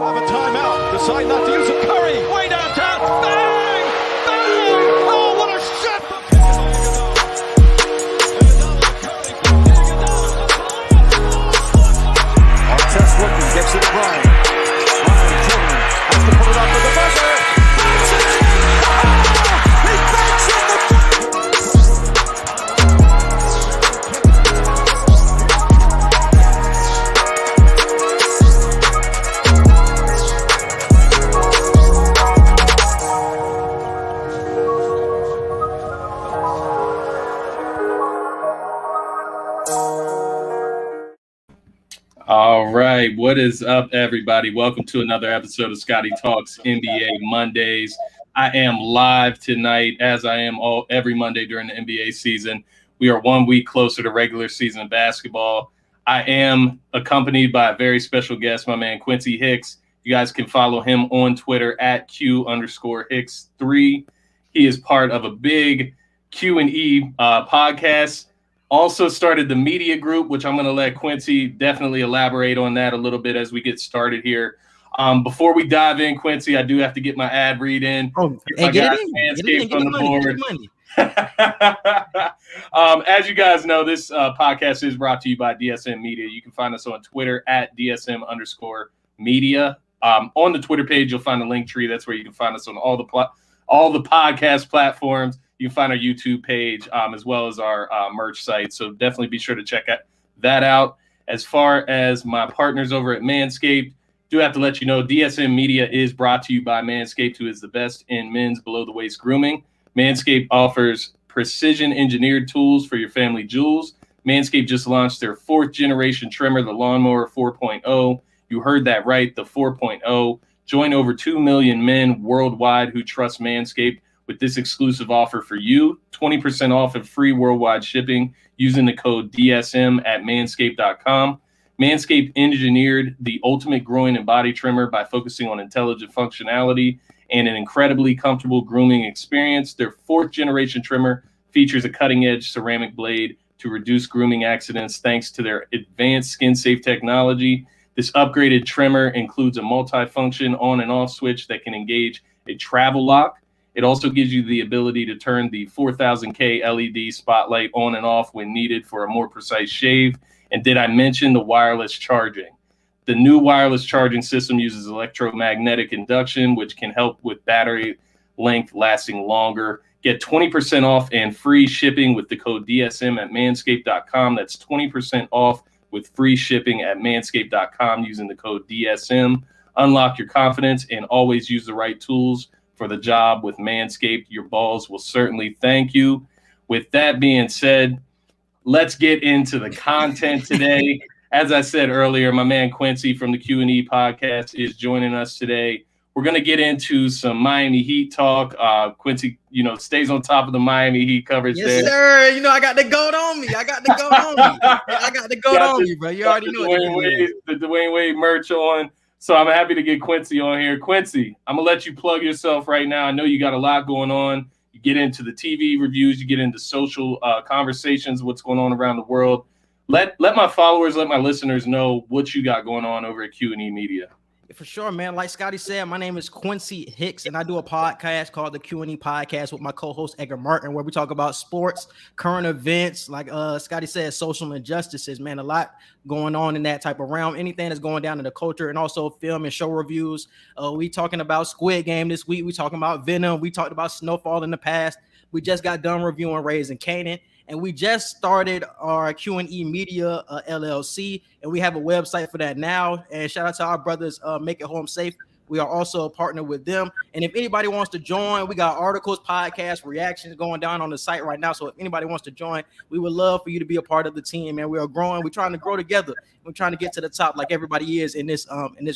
Have a timeout. Decide not to use it. Curry, way downtown. Bang! Bang! Oh, what a shot! Artest looking, gets it to Bryant. Bryant dribbling, has to put it up for the buzzer. He banks it! All right, what is up, everybody? Welcome to another episode of Scotty Talks NBA Mondays. I am live tonight, as I am every Monday during the NBA season. We are 1 week closer to regular season basketball. I am accompanied by a very special guest, my man Quincy Hicks. You guys can follow him on Twitter at Q_Hicks3. He is part of a big Q&E podcast. Also started the media group, which I'm going to let Quincy definitely elaborate on that a little bit as we get started here. Before we dive in, Quincy, I do have to get my ad read in. Oh, hey, get it in. Get the money. As you guys know, this podcast is brought to you by DSM Media. You can find us on Twitter at DSM_media. On the Twitter page, you'll find a link tree. That's where you can find us on all the podcast platforms. You can find our YouTube page as well as our merch site. So definitely be sure to check that out. As far as my partners over at Manscaped, do have to let you know DSM Media is brought to you by Manscaped, who is the best in men's below-the-waist grooming. Manscaped offers precision-engineered tools for your family jewels. Manscaped just launched their 4th-generation trimmer, the Lawnmower 4.0. You heard that right, the 4.0. Join over 2 million men worldwide who trust Manscaped with this exclusive offer for you, 20% off and free worldwide shipping using the code DSM at manscaped.com. Manscaped engineered the ultimate groin and body trimmer by focusing on intelligent functionality and an incredibly comfortable grooming experience. Their 4th-generation trimmer features a cutting-edge ceramic blade to reduce grooming accidents thanks to their advanced skin-safe technology. This upgraded trimmer includes a multi-function on and off switch that can engage a travel lock. It also gives you the ability to turn the 4000K LED spotlight on and off when needed for a more precise shave. And did I mention the wireless charging? The new wireless charging system uses electromagnetic induction, which can help with battery length lasting longer. Get 20% off and free shipping with the code DSM at manscaped.com. That's 20% off with free shipping at manscaped.com using the code DSM. Unlock your confidence and always use the right tools for the job with Manscaped. Your balls will certainly thank you. With that being said, let's get into the content today. As I said earlier, my man Quincy from the Q&E podcast is joining us today. We're going to get into some Miami Heat talk. Quincy, stays on top of the Miami Heat coverage there. Yes, sir. I got the goat on me. I got the goat on me, bro. You already know the Dwayne Wade merch on. So I'm happy to get Quincy on here. Quincy, I'm going to let you plug yourself right now. I know you got a lot going on. You get into the TV reviews. You get into social conversations, what's going on around the world. Let my followers, let my listeners know what you got going on over at Q&E Media. For sure, man. Like Scotty said, my name is Quincy Hicks, and I do a podcast called the Q&E Podcast with my co-host Edgar Martin, where we talk about sports, current events, like Scotty said, social injustices, man. A lot going on in that type of realm. Anything that's going down in the culture, and also film and show reviews. We talking about Squid Game this week. We talking about Venom. We talked about Snowfall in the past. We just got done reviewing Raising Kanan. And we just started our Q&E Media LLC, and we have a website for that now. And shout out to our brothers, Make It Home Safe. We are also a partner with them. And if anybody wants to join, we got articles, podcasts, reactions going down on the site right now. So if anybody wants to join, we would love for you to be a part of the team. And we are growing. We're trying to grow together. We're trying to get to the top like everybody is in this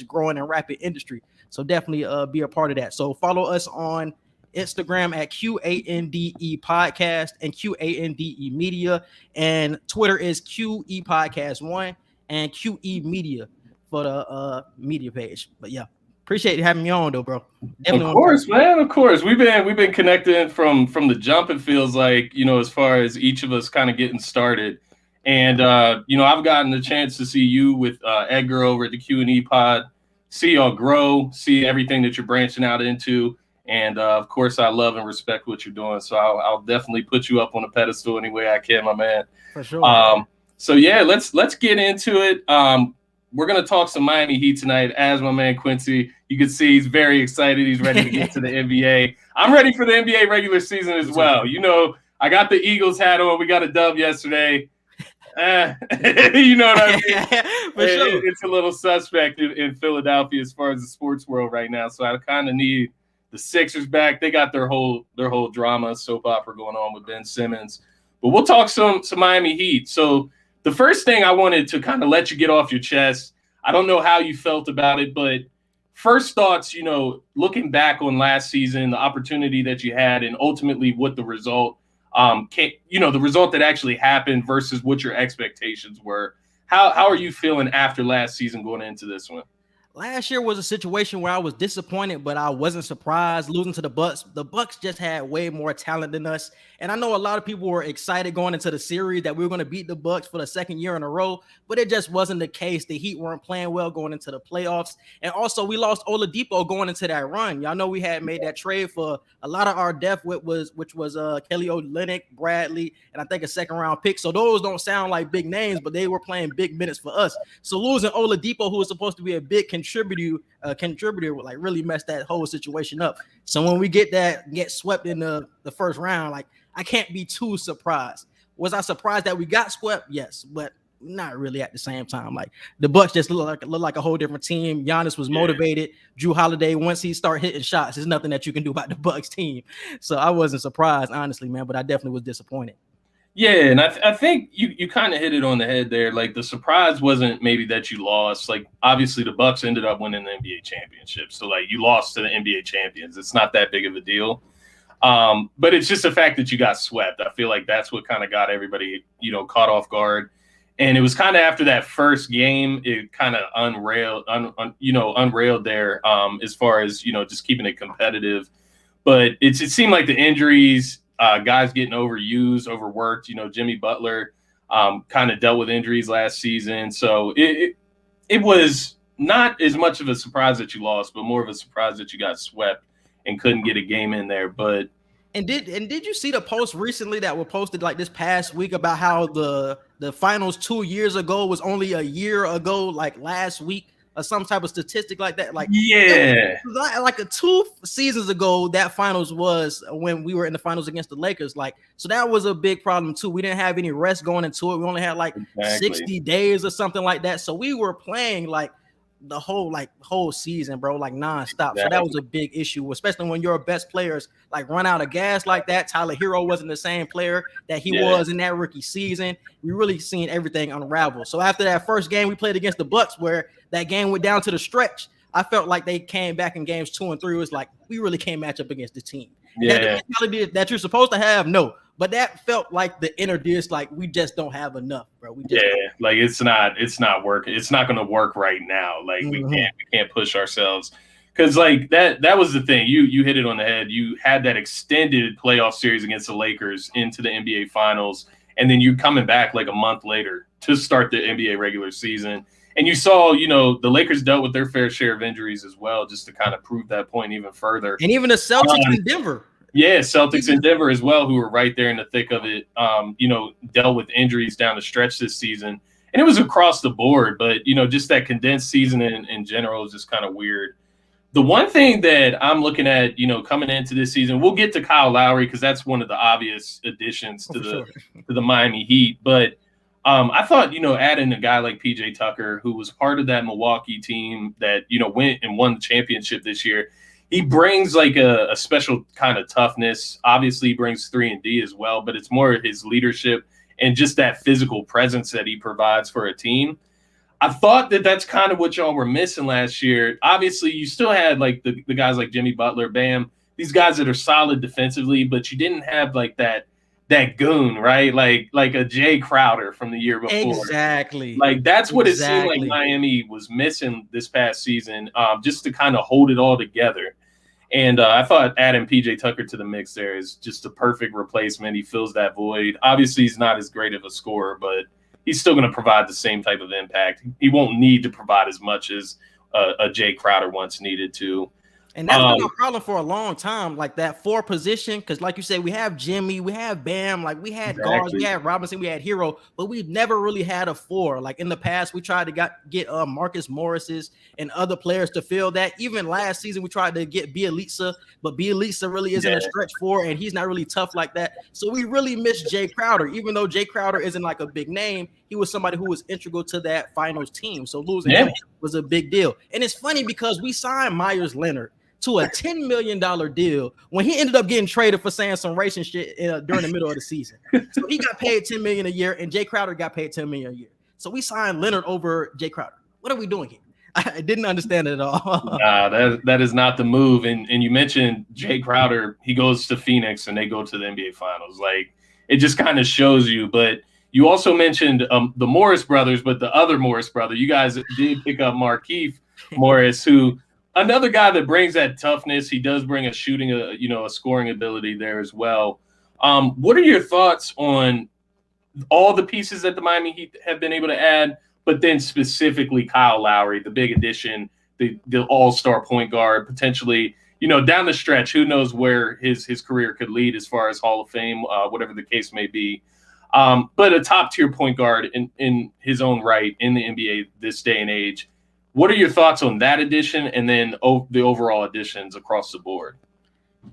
growing and rapid industry. So definitely be a part of that. So follow us on Instagram at QANDE Podcast and QANDE Media, and Twitter is QE Podcast 1 and QE Media for the media page. But yeah, appreciate you having me on though, bro. Definitely of course, man. Of course, we've been connecting from the jump. It feels like, as far as each of us kind of getting started, and I've gotten the chance to see you with Edgar over at the Q&E Pod. see y'all grow, see everything that you're branching out into. And of course, I love and respect what you're doing. So I'll definitely put you up on a pedestal any way I can, my man. For sure. So yeah, let's get into it. We're gonna talk some Miami Heat tonight. As my man Quincy, you can see he's very excited. He's ready to get to the NBA. I'm ready for the NBA regular season as well. You know, I got the Eagles hat on. We got a dub yesterday. You know what I mean? For sure. It's a little suspect in Philadelphia as far as the sports world right now. So I kind of need the Sixers back. They got their whole drama soap opera going on with Ben Simmons. But we'll talk some Miami Heat. So the first thing I wanted to kind of let you get off your chest, I don't know how you felt about it, but first thoughts, you know, looking back on last season, the opportunity that you had, and ultimately what the result the result that actually happened versus what your expectations were. How are you feeling after last season going into this one? Last year was a situation where I was disappointed, but I wasn't surprised losing to the Bucks. The Bucks just had way more talent than us. And I know a lot of people were excited going into the series that we were going to beat the Bucks for the second year in a row, but it just wasn't the case. The Heat weren't playing well going into the playoffs. And also we lost Oladipo going into that run. Y'all know we had made that trade for a lot of our depth, which was Kelly Olynyk, Bradley, and I think a second round pick. So those don't sound like big names, but they were playing big minutes for us. So losing Oladipo, who was supposed to be a big contributor would like really mess that whole situation up. So when we get swept in the first round, like I can't be too surprised. Was I surprised that we got swept? Yes, but not really at the same time. Like the Bucks just look like a whole different team. Giannis was motivated. Drew Holiday, once he start hitting shots, there's nothing that you can do about the Bucks team. So I wasn't surprised, honestly, man, but I definitely was disappointed. Yeah, and I think you kind of hit it on the head there. Like the surprise wasn't maybe that you lost. Like obviously the Bucks ended up winning the NBA championship. So like you lost to the NBA champions. It's not that big of a deal. But it's just the fact that you got swept. I feel like that's what kind of got everybody, you know, caught off guard. And it was kind of after that first game, it kind of unrailed there as far as, you know, just keeping it competitive. But it seemed like the injuries, guys getting overused, overworked. You know, Jimmy Butler kind of dealt with injuries last season. So it was not as much of a surprise that you lost, but more of a surprise that you got swept and couldn't get a game in there. But did you see the post recently that were posted like this past week about how the finals 2 years ago was only a year ago, like last week? Or some type of statistic like that. Like, yeah, like 2 seasons ago, that finals was when we were in the finals against the Lakers. Like, so that was a big problem too. We didn't have any rest going into it. We only had like 60 days or something like that. So we were playing like the whole season, bro, like nonstop. Exactly. So that was a big issue, especially when your best players like run out of gas like that. Tyler Herro wasn't the same player that he was in that rookie season. We really seen everything unravel. So after that first game we played against the Bucks, where that game went down to the stretch, I felt like they came back in games 2 and 3. It was like we really can't match up against the team. Yeah, that you're supposed to have, no. But that felt like the inner dish, like we just don't have enough, bro. Like it's not working. It's not going to work right now. Like we can't push ourselves because like that was the thing. You hit it on the head. You had that extended playoff series against the Lakers into the NBA Finals, and then you coming back like a month later to start the NBA regular season. And you saw, you know, the Lakers dealt with their fair share of injuries as well, just to kind of prove that point even further. And even the Celtics in Denver. Yeah, Celtics in Denver as well, who were right there in the thick of it, you know, dealt with injuries down the stretch this season. And it was across the board, but, you know, just that condensed season in general is just kind of weird. The one thing that I'm looking at, you know, coming into this season, we'll get to Kyle Lowry because that's one of the obvious additions to the Miami Heat. But I thought, you know, adding a guy like PJ Tucker, who was part of that Milwaukee team that, you know, went and won the championship this year, he brings like a special kind of toughness. Obviously, he brings 3-and-D as well, but it's more his leadership and just that physical presence that he provides for a team. I thought that that's kind of what y'all were missing last year. Obviously, you still had like the guys like Jimmy Butler, Bam, these guys that are solid defensively, but you didn't have like that goon, right? Like a Jay Crowder from the year before. Exactly. Like that's what it seemed like Miami was missing this past season, just to kind of hold it all together. And I thought adding PJ Tucker to the mix there is just a perfect replacement. He fills that void. Obviously, he's not as great of a scorer, but he's still going to provide the same type of impact. He won't need to provide as much as a Jay Crowder once needed to. And that's been a problem for a long time, like that 4 position. Because, like you said, we have Jimmy, we have Bam, like we had guards, we had Robinson, we had Herro, but we've never really had a 4. Like in the past, we tried to get Marcus Morris's and other players to fill that. Even last season, we tried to get Bielitsa, but Bielitsa really isn't a stretch 4, and he's not really tough like that. So we really miss Jay Crowder, even though Jay Crowder isn't like a big name. He was somebody who was integral to that finals team. So losing him was a big deal. And it's funny because we signed Myers Leonard to a $10 million deal when he ended up getting traded for saying some racing shit during the middle of the season. So he got paid $10 million a year, and Jay Crowder got paid $10 million a year. So we signed Leonard over Jay Crowder. What are we doing here? I didn't understand it at all. Nah, that is not the move. And you mentioned Jay Crowder. He goes to Phoenix, and they go to the NBA Finals. Like, it just kind of shows you. But you also mentioned the Morris brothers, but the other Morris brother. You guys did pick up Markieff Morris, who – another guy that brings that toughness. He does bring a shooting, a scoring ability there as well. What are your thoughts on all the pieces that the Miami Heat have been able to add, but then specifically Kyle Lowry, the big addition, the all-star point guard, potentially, down the stretch, who knows where his career could lead as far as Hall of Fame, whatever the case may be. But a top-tier point guard in his own right in the NBA this day and age. What are your thoughts on that addition and then the overall additions across the board?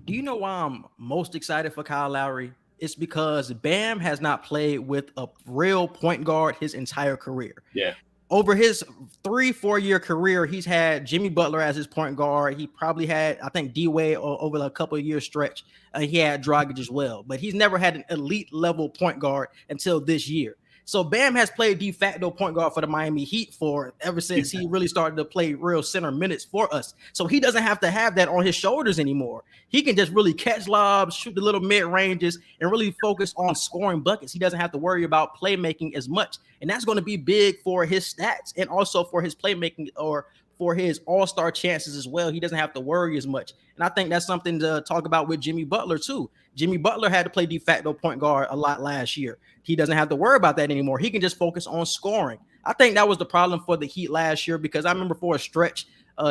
Do you know why I'm most excited for Kyle Lowry? It's because Bam has not played with a real point guard his entire career. Yeah. Over his 3-4 year career, he's had Jimmy Butler as his point guard. He probably had, I think, D-Wade over a couple of years stretch. He had Dragic as well, but he's never had an elite level point guard until this year. So Bam has played de facto point guard for the Miami Heat ever since he really started to play real center minutes for us. So he doesn't have to have that on his shoulders anymore. He can just really catch lobs, shoot the little mid ranges, and really focus on scoring buckets. He doesn't have to worry about playmaking as much. And that's going to be big for his stats and also for his playmaking or for his all-star chances as well. He doesn't have to worry as much. And I think that's something to talk about with Jimmy Butler too. Jimmy Butler had to play de facto point guard a lot last year. He doesn't have to worry about that anymore. He can just focus on scoring. I think that was the problem for the Heat last year because I remember for a stretch,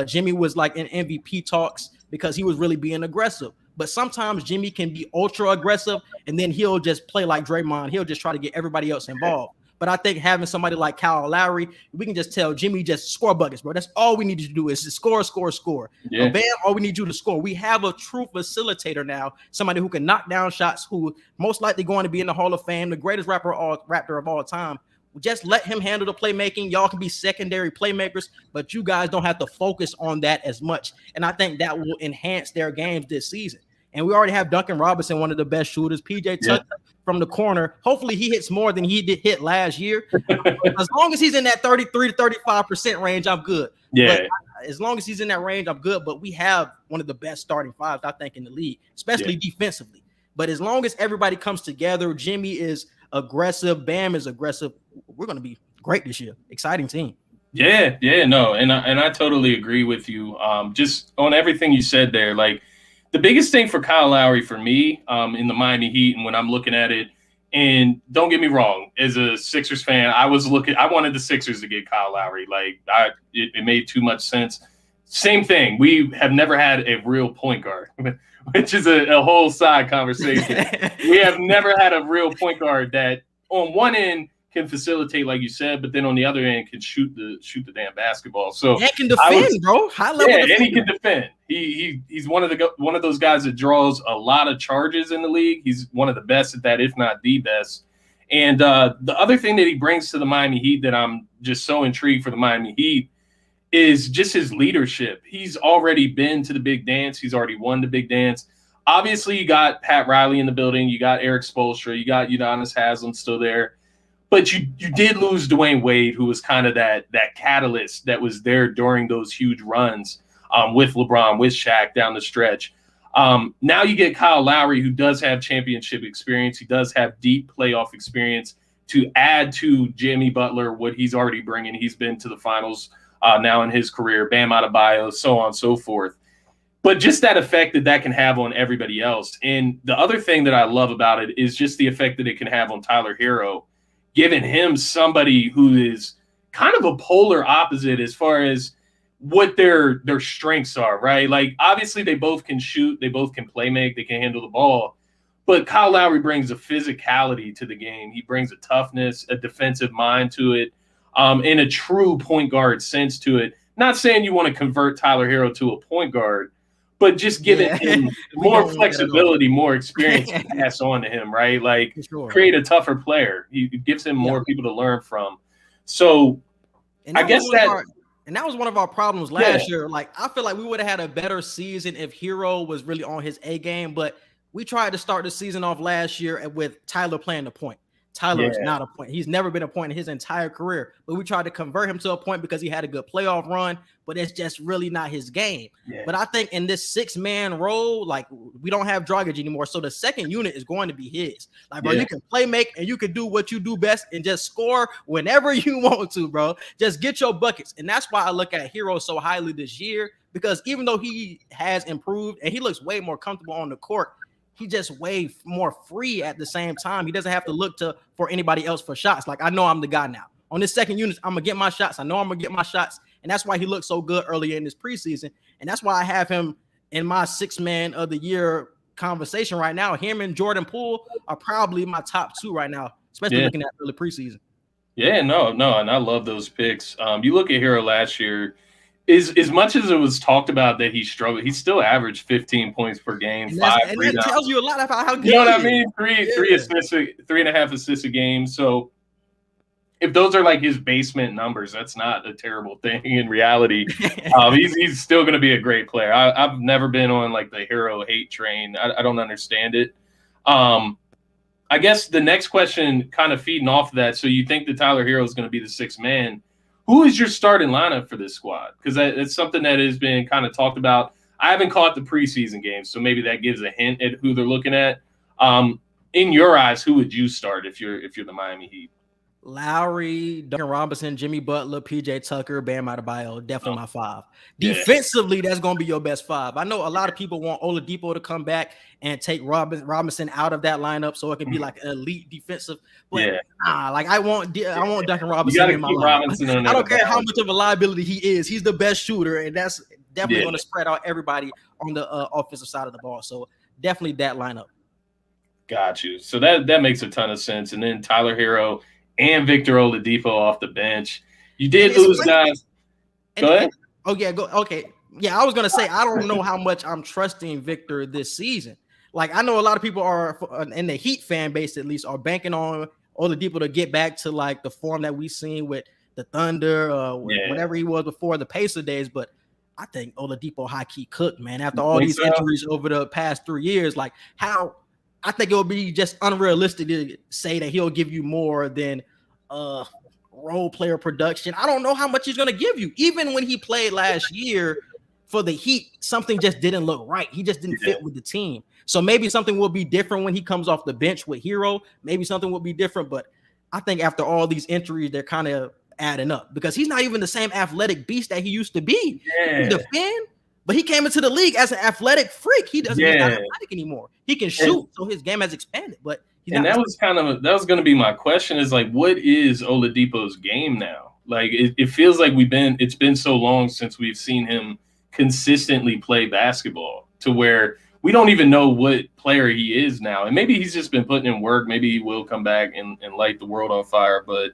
Jimmy was like in MVP talks because he was really being aggressive. But sometimes Jimmy can be ultra aggressive and then he'll just play like Draymond. He'll just try to get everybody else involved. But I think having somebody like Kyle Lowry, we can just tell Jimmy just score buckets, bro. That's all we need you to do is just score. Yeah. Bam, all we need you to score. We have a true facilitator now, somebody who can knock down shots, who most likely going to be in the Hall of Fame, the greatest Raptor of all time. Just let him handle the playmaking. Y'all can be secondary playmakers, but you guys don't have to focus on that as much. And I think that will enhance their games this season. And we already have Duncan Robinson, one of the best shooters. PJ Tucker from the corner. Hopefully he hits more than he did hit last year. As long as he's in that 33 to 35% range, I'm good. Yeah. But as long as he's in that range, I'm good. But we have one of the best starting fives, I think, in the league, especially defensively. But as long as everybody comes together, Jimmy is aggressive, Bam is aggressive, we're going to be great this year. Exciting team. Yeah, no. And I totally agree with you. Just on everything you said there, like, the biggest thing for Kyle Lowry for me in the Miami Heat, and when I'm looking at it, and don't get me wrong, as a Sixers fan, I wanted the Sixers to get Kyle Lowry. Like, it made too much sense. Same thing. We have never had a real point guard, which is a whole side conversation. We have never had a real point guard that on one end can facilitate, like you said, but then on the other end can shoot the damn basketball. So he can defend, bro. High level. Yeah, and he can defend. He's one of those guys that draws a lot of charges in the league. He's one of the best at that, if not the best. And the other thing that he brings to the Miami Heat that I'm just so intrigued for the Miami Heat is just his leadership. He's already been to the big dance. He's already won the big dance. Obviously, you got Pat Riley in the building. You got Eric Spoelstra. You got Udonis Haslem still there. But you did lose Dwayne Wade, who was kind of that catalyst that was there during those huge runs with LeBron, with Shaq down the stretch. Now you get Kyle Lowry, who does have championship experience. He does have deep playoff experience to add to Jimmy Butler, what he's already bringing. He's been to the finals now in his career, Bam Adebayo, so on and so forth. But just that effect that can have on everybody else. And the other thing that I love about it is just the effect that it can have on Tyler Herro, giving him somebody who is kind of a polar opposite as far as what their strengths are, right? Like, obviously, they both can shoot, they both can play make, they can handle the ball. But Kyle Lowry brings a physicality to the game. He brings a toughness, a defensive mind to it, and a true point guard sense to it. Not saying you want to convert Tyler Herro to a point guard, but just giving him more flexibility, more experience to pass on to him, right? Like, create a tougher player. He gives him more people to learn from. So I guess that – and that was one of our problems last year. Like, I feel like we would have had a better season if Herro was really on his A game, but we tried to start the season off last year with Tyler playing the point. Tyler is not a point. He's never been a point in his entire career, but we tried to convert him to a point because he had a good playoff run, but it's just really not his game. But I think in this 6-man role, like, we don't have Dragic anymore. So the second unit is going to be his. Like, bro, you can play make and you can do what you do best and just score whenever you want to, bro. Just get your buckets. And that's why I look at Herro so highly this year, because even though he has improved and he looks way more comfortable on the court, he just way more free at the same time. He doesn't have to look for anybody else for shots. Like, I know I'm the guy now. On this second unit, I'm going to get my shots. I know I'm going to get my shots. And that's why he looked so good earlier in this preseason. And that's why I have him in my 6-man of the year conversation right now. Him and Jordan Poole are probably my top 2 right now, especially looking at early preseason. Yeah, no. And I love those picks. You look at Herro last year, as much as it was talked about that he struggled, he still averaged 15 points per game, and 5 and rebounds. That tells you a lot about how good you know what he I mean? Three assists, 3.5 assists a game. So if those are like his basement numbers, that's not a terrible thing in reality. He's still going to be a great player. I've never been on like the Herro hate train. I don't understand it. I guess the next question kind of feeding off of that. So you think that Tyler Herro is going to be the 6th man? Who is your starting lineup for this squad? Because it's something that has been kind of talked about. I haven't caught the preseason games, so maybe that gives a hint at who they're looking at. In your eyes, who would you start if you're the Miami Heat? Lowry, Duncan Robinson, Jimmy Butler, PJ Tucker, Bam Adebayo, definitely my 5. Defensively, that's going to be your best 5. I know a lot of people want Oladipo to come back and take Robinson out of that lineup so it can be like an elite defensive. But I want Duncan Robinson in my lineup. I don't care how much of a liability he is. He's the best shooter, and that's definitely going to spread out everybody on the offensive side of the ball. So definitely that lineup. Got you. So that makes a ton of sense. And then Tyler Herro and Victor Oladipo off the bench. You did lose guys. Go ahead. Okay. Yeah, I was going to say, I don't know how much I'm trusting Victor this season. Like, I know a lot of people are, in the Heat fan base at least, are banking on Oladipo to get back to, like, the form that we've seen with the Thunder, whatever he was before the Pacer days. But I think Oladipo high-key cooked, man, after all these injuries over the past 3 years. Like, how – I think it would be just unrealistic to say that he'll give you more than role player production. I don't know how much he's going to give you. Even when he played last year for the Heat, something just didn't look right. He just didn't fit with the team. So maybe something will be different when he comes off the bench with Herro. Maybe something will be different. But I think after all these injuries, they're kind of adding up because he's not even the same athletic beast that he used to be. He defend. But he came into the league as an athletic freak. He doesn't get athletic anymore. He can shoot, so his game has expanded. But that was going to be my question: is like, what is Oladipo's game now? Like, it feels like it's been so long since we've seen him consistently play basketball to where we don't even know what player he is now. And maybe he's just been putting in work. Maybe he will come back and light the world on fire. But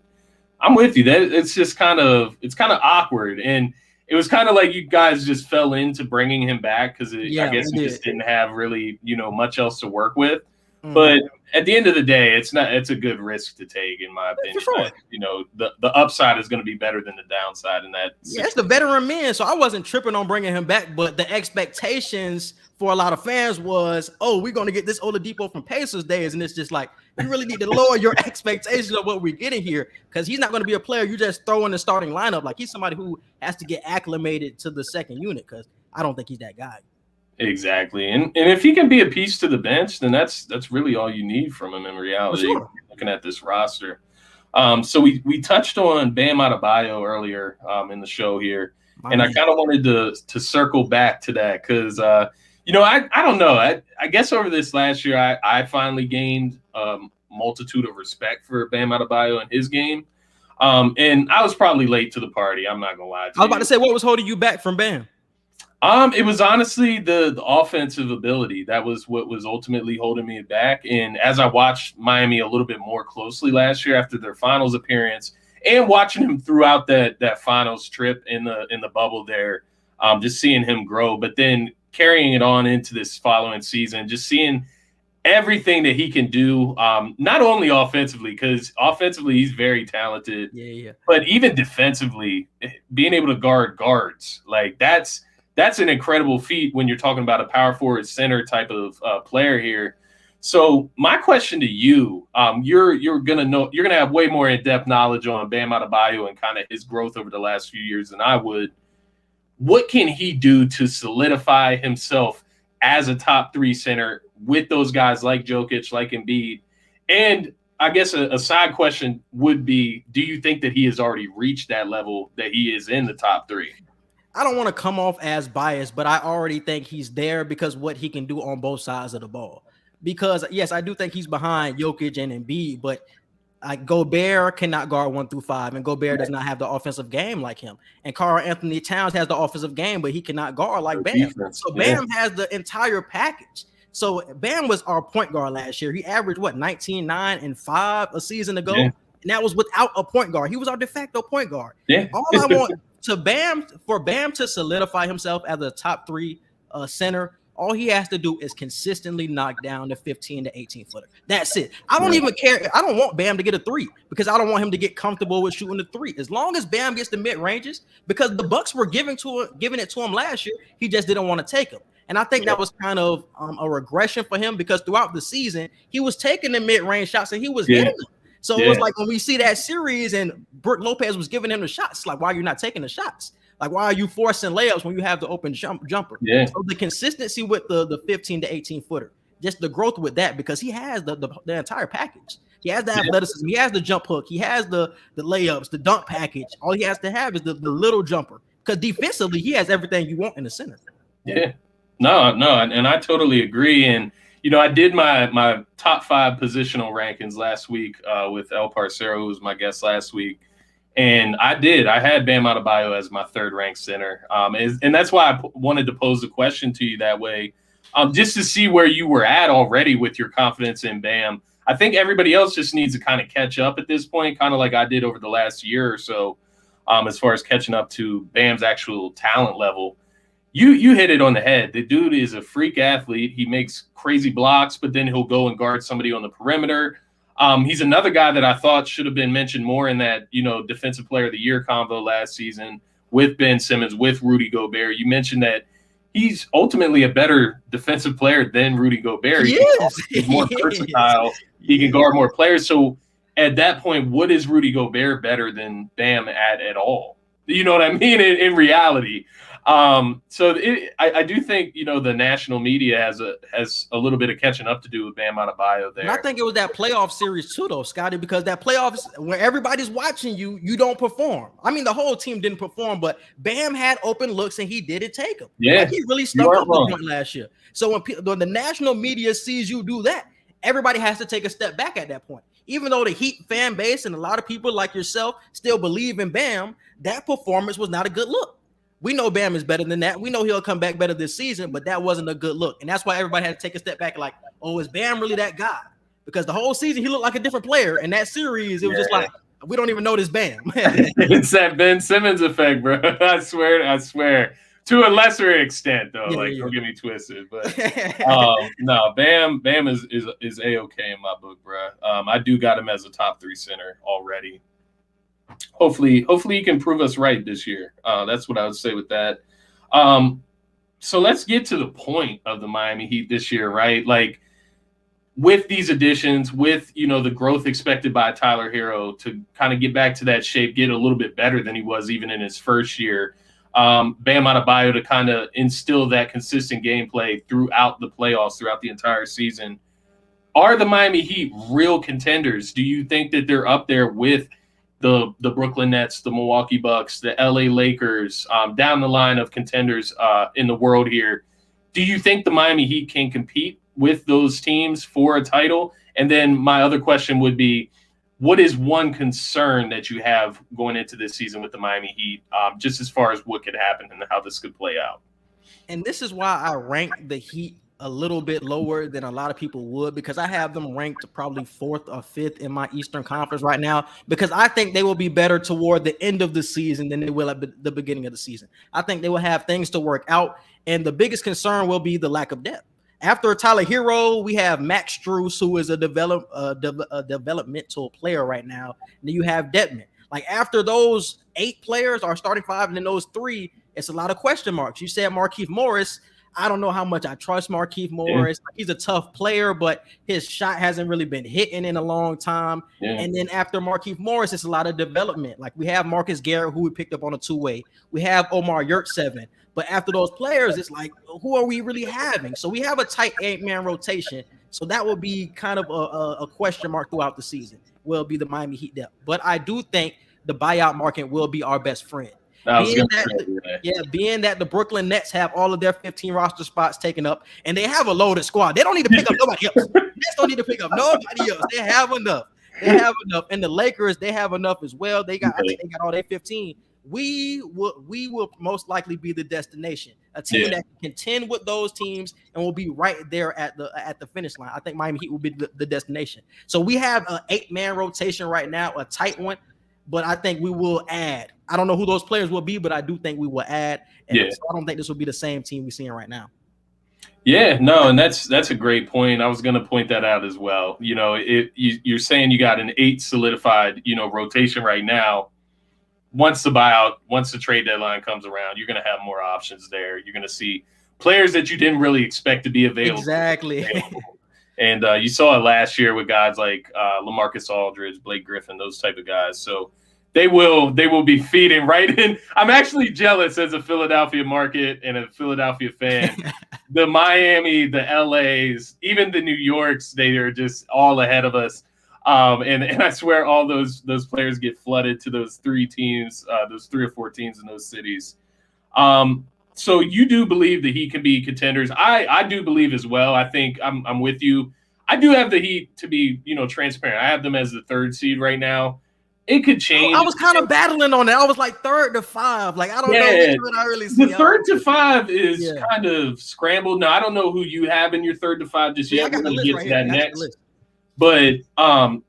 I'm with you. That it's kind of awkward. And it was kind of like you guys just fell into bringing him back because I guess he just didn't have really, much else to work with. Mm-hmm. But at the end of the day, it's a good risk to take, in my opinion. For sure. The upside is going to be better than the downside in that. Yeah, it's the veteran man. So I wasn't tripping on bringing him back, but the expectations for a lot of fans was, we're going to get this Oladipo from Pacers days. And it's just like, you really need to lower your expectations of what we're getting here because he's not going to be a player you just throw in the starting lineup. Like, he's somebody who has to get acclimated to the second unit because I don't think he's that guy. Exactly. And if he can be a piece to the bench, then that's really all you need from him in reality, looking at this roster. So we touched on Bam Adebayo earlier in the show here. I kind of wanted to circle back to that because, I don't know. I guess over this last year, I finally gained multitude of respect for Bam Adebayo and his game. And I was probably late to the party. I'm not gonna lie to you. I was about to say, what was holding you back from Bam? It was honestly the offensive ability. That was what was ultimately holding me back. And as I watched Miami a little bit more closely last year after their finals appearance, and watching him throughout that finals trip in the bubble there, just seeing him grow, but then carrying it on into this following season, just seeing everything that he can do, not only offensively, because offensively he's very talented, but even defensively, being able to guard guards, like that's an incredible feat when you're talking about a power forward center type of player here. So my question to you, you're gonna have way more in-depth knowledge on Bam Adebayo and kind of his growth over the last few years than I would. What can he do to solidify himself as a top 3 center with those guys like Jokic, like Embiid? And I guess a side question would be, do you think that he has already reached that level that he is in the top 3? I don't want to come off as biased, but I already think he's there because what he can do on both sides of the ball. Because, yes, I do think he's behind Jokic and Embiid, but Gobert cannot guard 1 through 5, and Gobert does not have the offensive game like him. And Karl Anthony Towns has the offensive game, but he cannot guard like Bam. Defense. So Bam has the entire package. So Bam was our point guard last year. He averaged, 19, 9, and 5 a season ago? Yeah. And that was without a point guard. He was our de facto point guard. Yeah. All I want for Bam to solidify himself as a top 3 center, all he has to do is consistently knock down the 15 to 18 footer. That's it. I don't even care. I don't want Bam to get a 3 because I don't want him to get comfortable with shooting the 3. As long as Bam gets the mid ranges, because the Bucks were giving it to him last year, he just didn't want to take them. And I think that was kind of a regression for him because throughout the season, he was taking the mid range shots and he was hitting them. So it was like when we see that series and Brook Lopez was giving him the shots, like, why are you not taking the shots? Like, why are you forcing layups when you have the open jumper? Yeah. So the consistency with the 15 to 18 footer, just the growth with that, because he has the entire package. He has the athleticism. He has the jump hook. He has the layups, the dunk package. All he has to have is the little jumper, because defensively, he has everything you want in the center. Yeah. No, and I totally agree. And, I did my top 5 positional rankings last week with El Parcero, who was my guest last week. And I had Bam Adebayo as my 3rd ranked center. And that's why I wanted to pose the question to you that way, just to see where you were at already with your confidence in Bam. I think everybody else just needs to kind of catch up at this point, kind of like I did over the last year or so, as far as catching up to Bam's actual talent level. You hit it on the head. The dude is a freak athlete. He makes crazy blocks, but then he'll go and guard somebody on the perimeter. He's another guy that I thought should have been mentioned more in that, Defensive Player of the Year convo last season with Ben Simmons, with Rudy Gobert. You mentioned that he's ultimately a better defensive player than Rudy Gobert. He's more versatile. He can guard more players. So at that point, what is Rudy Gobert better than Bam at all? You know what I mean? In reality. I do think, the national media has a little bit of catching up to do with Bam Adebayo there. And I think it was that playoff series too, though, Scotty, because that playoffs where everybody's watching you don't perform. I mean, the whole team didn't perform, but Bam had open looks and he didn't take them. Yeah, he really stuck up the point last year. So when the national media sees you do that, everybody has to take a step back at that point. Even though the Heat fan base and a lot of people like yourself still believe in Bam, that performance was not a good look. We know Bam is better than that. We know he'll come back better this season, but that wasn't a good look. And that's why everybody had to take a step back like, oh, is Bam really that guy? Because the whole season, he looked like a different player. And that series, it was just like, we don't even know this Bam. It's that Ben Simmons effect, bro. I swear. To a lesser extent, though. Don't get me twisted. But no, Bam is A-okay in my book, bro. I do got him as a top 3 center already. Hopefully he can prove us right this year. That's what I would say with that. So let's get to the point of the Miami Heat this year, right? Like, with these additions, with, the growth expected by Tyler Herro to kind of get back to that shape, get a little bit better than he was even in his first year. Bam Adebayo to kind of instill that consistent gameplay throughout the playoffs, throughout the entire season. Are the Miami Heat real contenders? Do you think that they're up there with the Brooklyn Nets, the Milwaukee Bucks, the LA Lakers, down the line of contenders in the world here? Do you think the Miami Heat can compete with those teams for a title? And then my other question would be, what is one concern that you have going into this season with the Miami Heat, just as far as what could happen and how this could play out? And this is why I rank the Heat a little bit lower than a lot of people would, because I have them ranked probably 4th or 5th in my Eastern Conference right now, because I think they will be better toward the end of the season than they will at the beginning of the season. I think they will have things to work out, and the biggest concern will be the lack of depth. After Tyler Herro, we have Max Strus, who is a developmental player right now. And then you have Dedmon. Like, after those 8 players are starting 5, and then those 3, it's a lot of question marks. You said Markieff Morris. I don't know how much I trust Markieff Morris. Yeah. He's a tough player, but his shot hasn't really been hitting in a long time. Yeah. And then after Markieff Morris, it's a lot of development. Like, we have Marcus Garrett, who we picked up on a 2-way. We have Omar Yurtseven. But after those players, it's like, who are we really having? So we have a tight 8-man rotation. So that will be kind of a question mark throughout the season. Will be the Miami Heat depth. But I do think the buyout market will be our best friend. Being that the Brooklyn Nets have all of their 15 roster spots taken up, and they have a loaded squad. They don't need to pick up nobody else. Nets don't need to pick up nobody else. They have enough. And the Lakers, they have enough as well. I think they got all their 15. We will most likely be the destination, a team that can contend with those teams and will be right there at the finish line. I think Miami Heat will be the destination. So we have an 8-man rotation right now, a tight one, but I think we will add. I don't know who those players will be, but I do think we will add. And so I don't think this will be the same team we're seeing right now. Yeah, no, and that's a great point. I was going to point that out as well. You know, you're saying you got an 8 solidified, rotation right now. Once the trade deadline comes around, you're going to have more options there. You're going to see players that you didn't really expect to be available. Exactly. And you saw it last year with guys like LaMarcus Aldridge, Blake Griffin, those type of guys. So they will be feeding right in. I'm actually jealous as a Philadelphia market and a Philadelphia fan. The Miami, the LAs, even the New Yorks, they are just all ahead of us. And I swear all those players get flooded to those 3 teams, those 3 or 4 teams in those cities. So you do believe the Heat can be contenders. I do believe as well. I think I'm with you. I do have the Heat to be, transparent. I have them as the 3rd seed right now. It could change. I was kind of battling on that. I was like 3rd to 5. Like, I don't know which one I really see. The 3rd to 5 is kind of scrambled. Now, I don't know who you have in your 3rd to 5 just yet. We're going to get to that next. But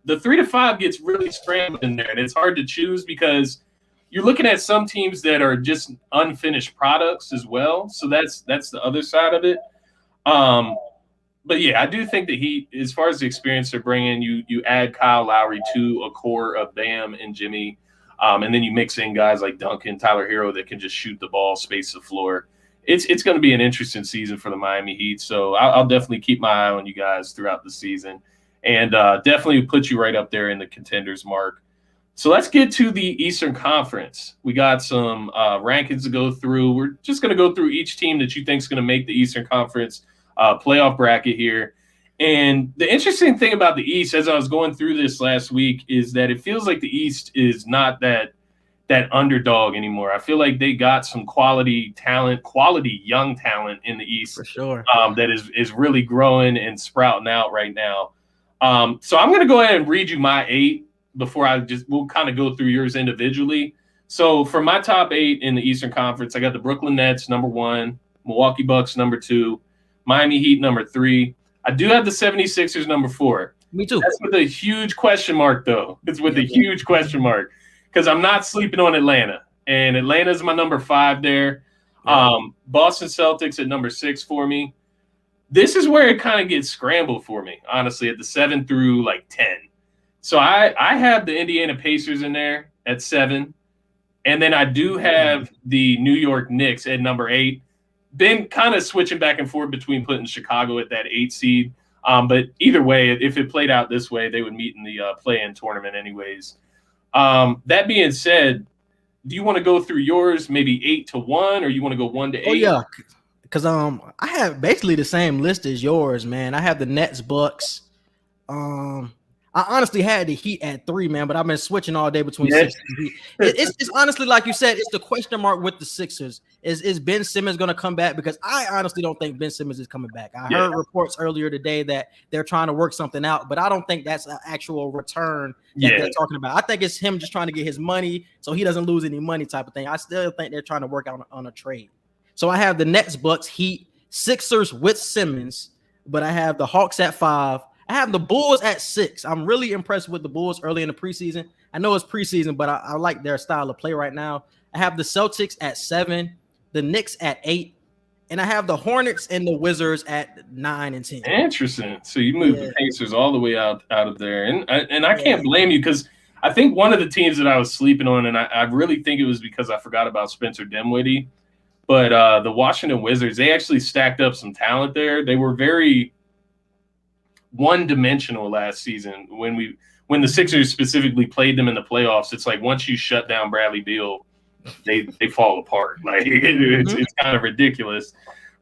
the 3 to 5 gets really scrambled in there, and it's hard to choose because you're looking at some teams that are just unfinished products as well. So that's the other side of it. But yeah, I do think the Heat, as far as the experience they're bringing, you add Kyle Lowry to a core of Bam and Jimmy, and then you mix in guys like Duncan, Tyler Herro that can just shoot the ball, space the floor. It's going to be an interesting season for the Miami Heat. So I'll definitely keep my eye on you guys throughout the season, and definitely put you right up there in the contenders mark. So let's get to the Eastern Conference. We got some rankings to go through. We're just going to go through each team that you think is going to make the Eastern Conference playoff bracket here. And the interesting thing about the East, as I was going through this last week, is that it feels like the East is not that underdog anymore. I feel like they got some quality talent, quality young talent in the East for sure. That is really growing and sprouting out right now. So I'm going to go ahead and read you my 8 before we'll kind of go through yours individually. So for my top 8 in the Eastern Conference, I got the Brooklyn Nets, number 1, Milwaukee Bucks, number 2, Miami Heat, number 3. I do have the 76ers, number 4. Me too. That's with a huge question mark, though. It's with a huge question mark because I'm not sleeping on Atlanta. And Atlanta's my number 5 there. Boston Celtics at number 6 for me. This is where it kind of gets scrambled for me, honestly, at the 7 through 10. So I have the Indiana Pacers in there at 7. And then I do have the New York Knicks at number 8. Been kind of switching back and forth between putting Chicago at that 8 seed. But either way, if it played out this way, they would meet in the play-in tournament anyways. That being said, do you want to go through yours maybe 8 to 1, or you want to go 1 to 8? Oh, yeah. Because I have basically the same list as yours, man. I have the Nets, Bucks. I honestly had the Heat at 3, man, but I've been switching all day between Yes. Sixers and Heat. It's honestly, like you said, it's the question mark with the Sixers. Is Ben Simmons going to come back? Because I honestly don't think Ben Simmons is coming back. I heard reports earlier today that they're trying to work something out, but I don't think that's an actual return that they're talking about. I think it's him just trying to get his money so he doesn't lose any money type of thing. I still think they're trying to work out on a trade. So I have the Nets, Bucks, Heat, Sixers with Simmons, but I have the Hawks at 5. I have the Bulls at 6. I'm really impressed with the Bulls early in the preseason. I know it's preseason, but I like their style of play right now. I have the Celtics at 7, the Knicks at 8, and I have the Hornets and the Wizards at 9 and 10. Interesting. So you moved the Pacers all the way out of there. And I can't blame you because I think one of the teams that I was sleeping on, and I really think it was because I forgot about Spencer Dinwiddie, but the Washington Wizards, they actually stacked up some talent there. They were very one-dimensional last season when the Sixers specifically played them in the playoffs. It's like once you shut down Bradley Beal, they fall apart. Like it's kind of ridiculous.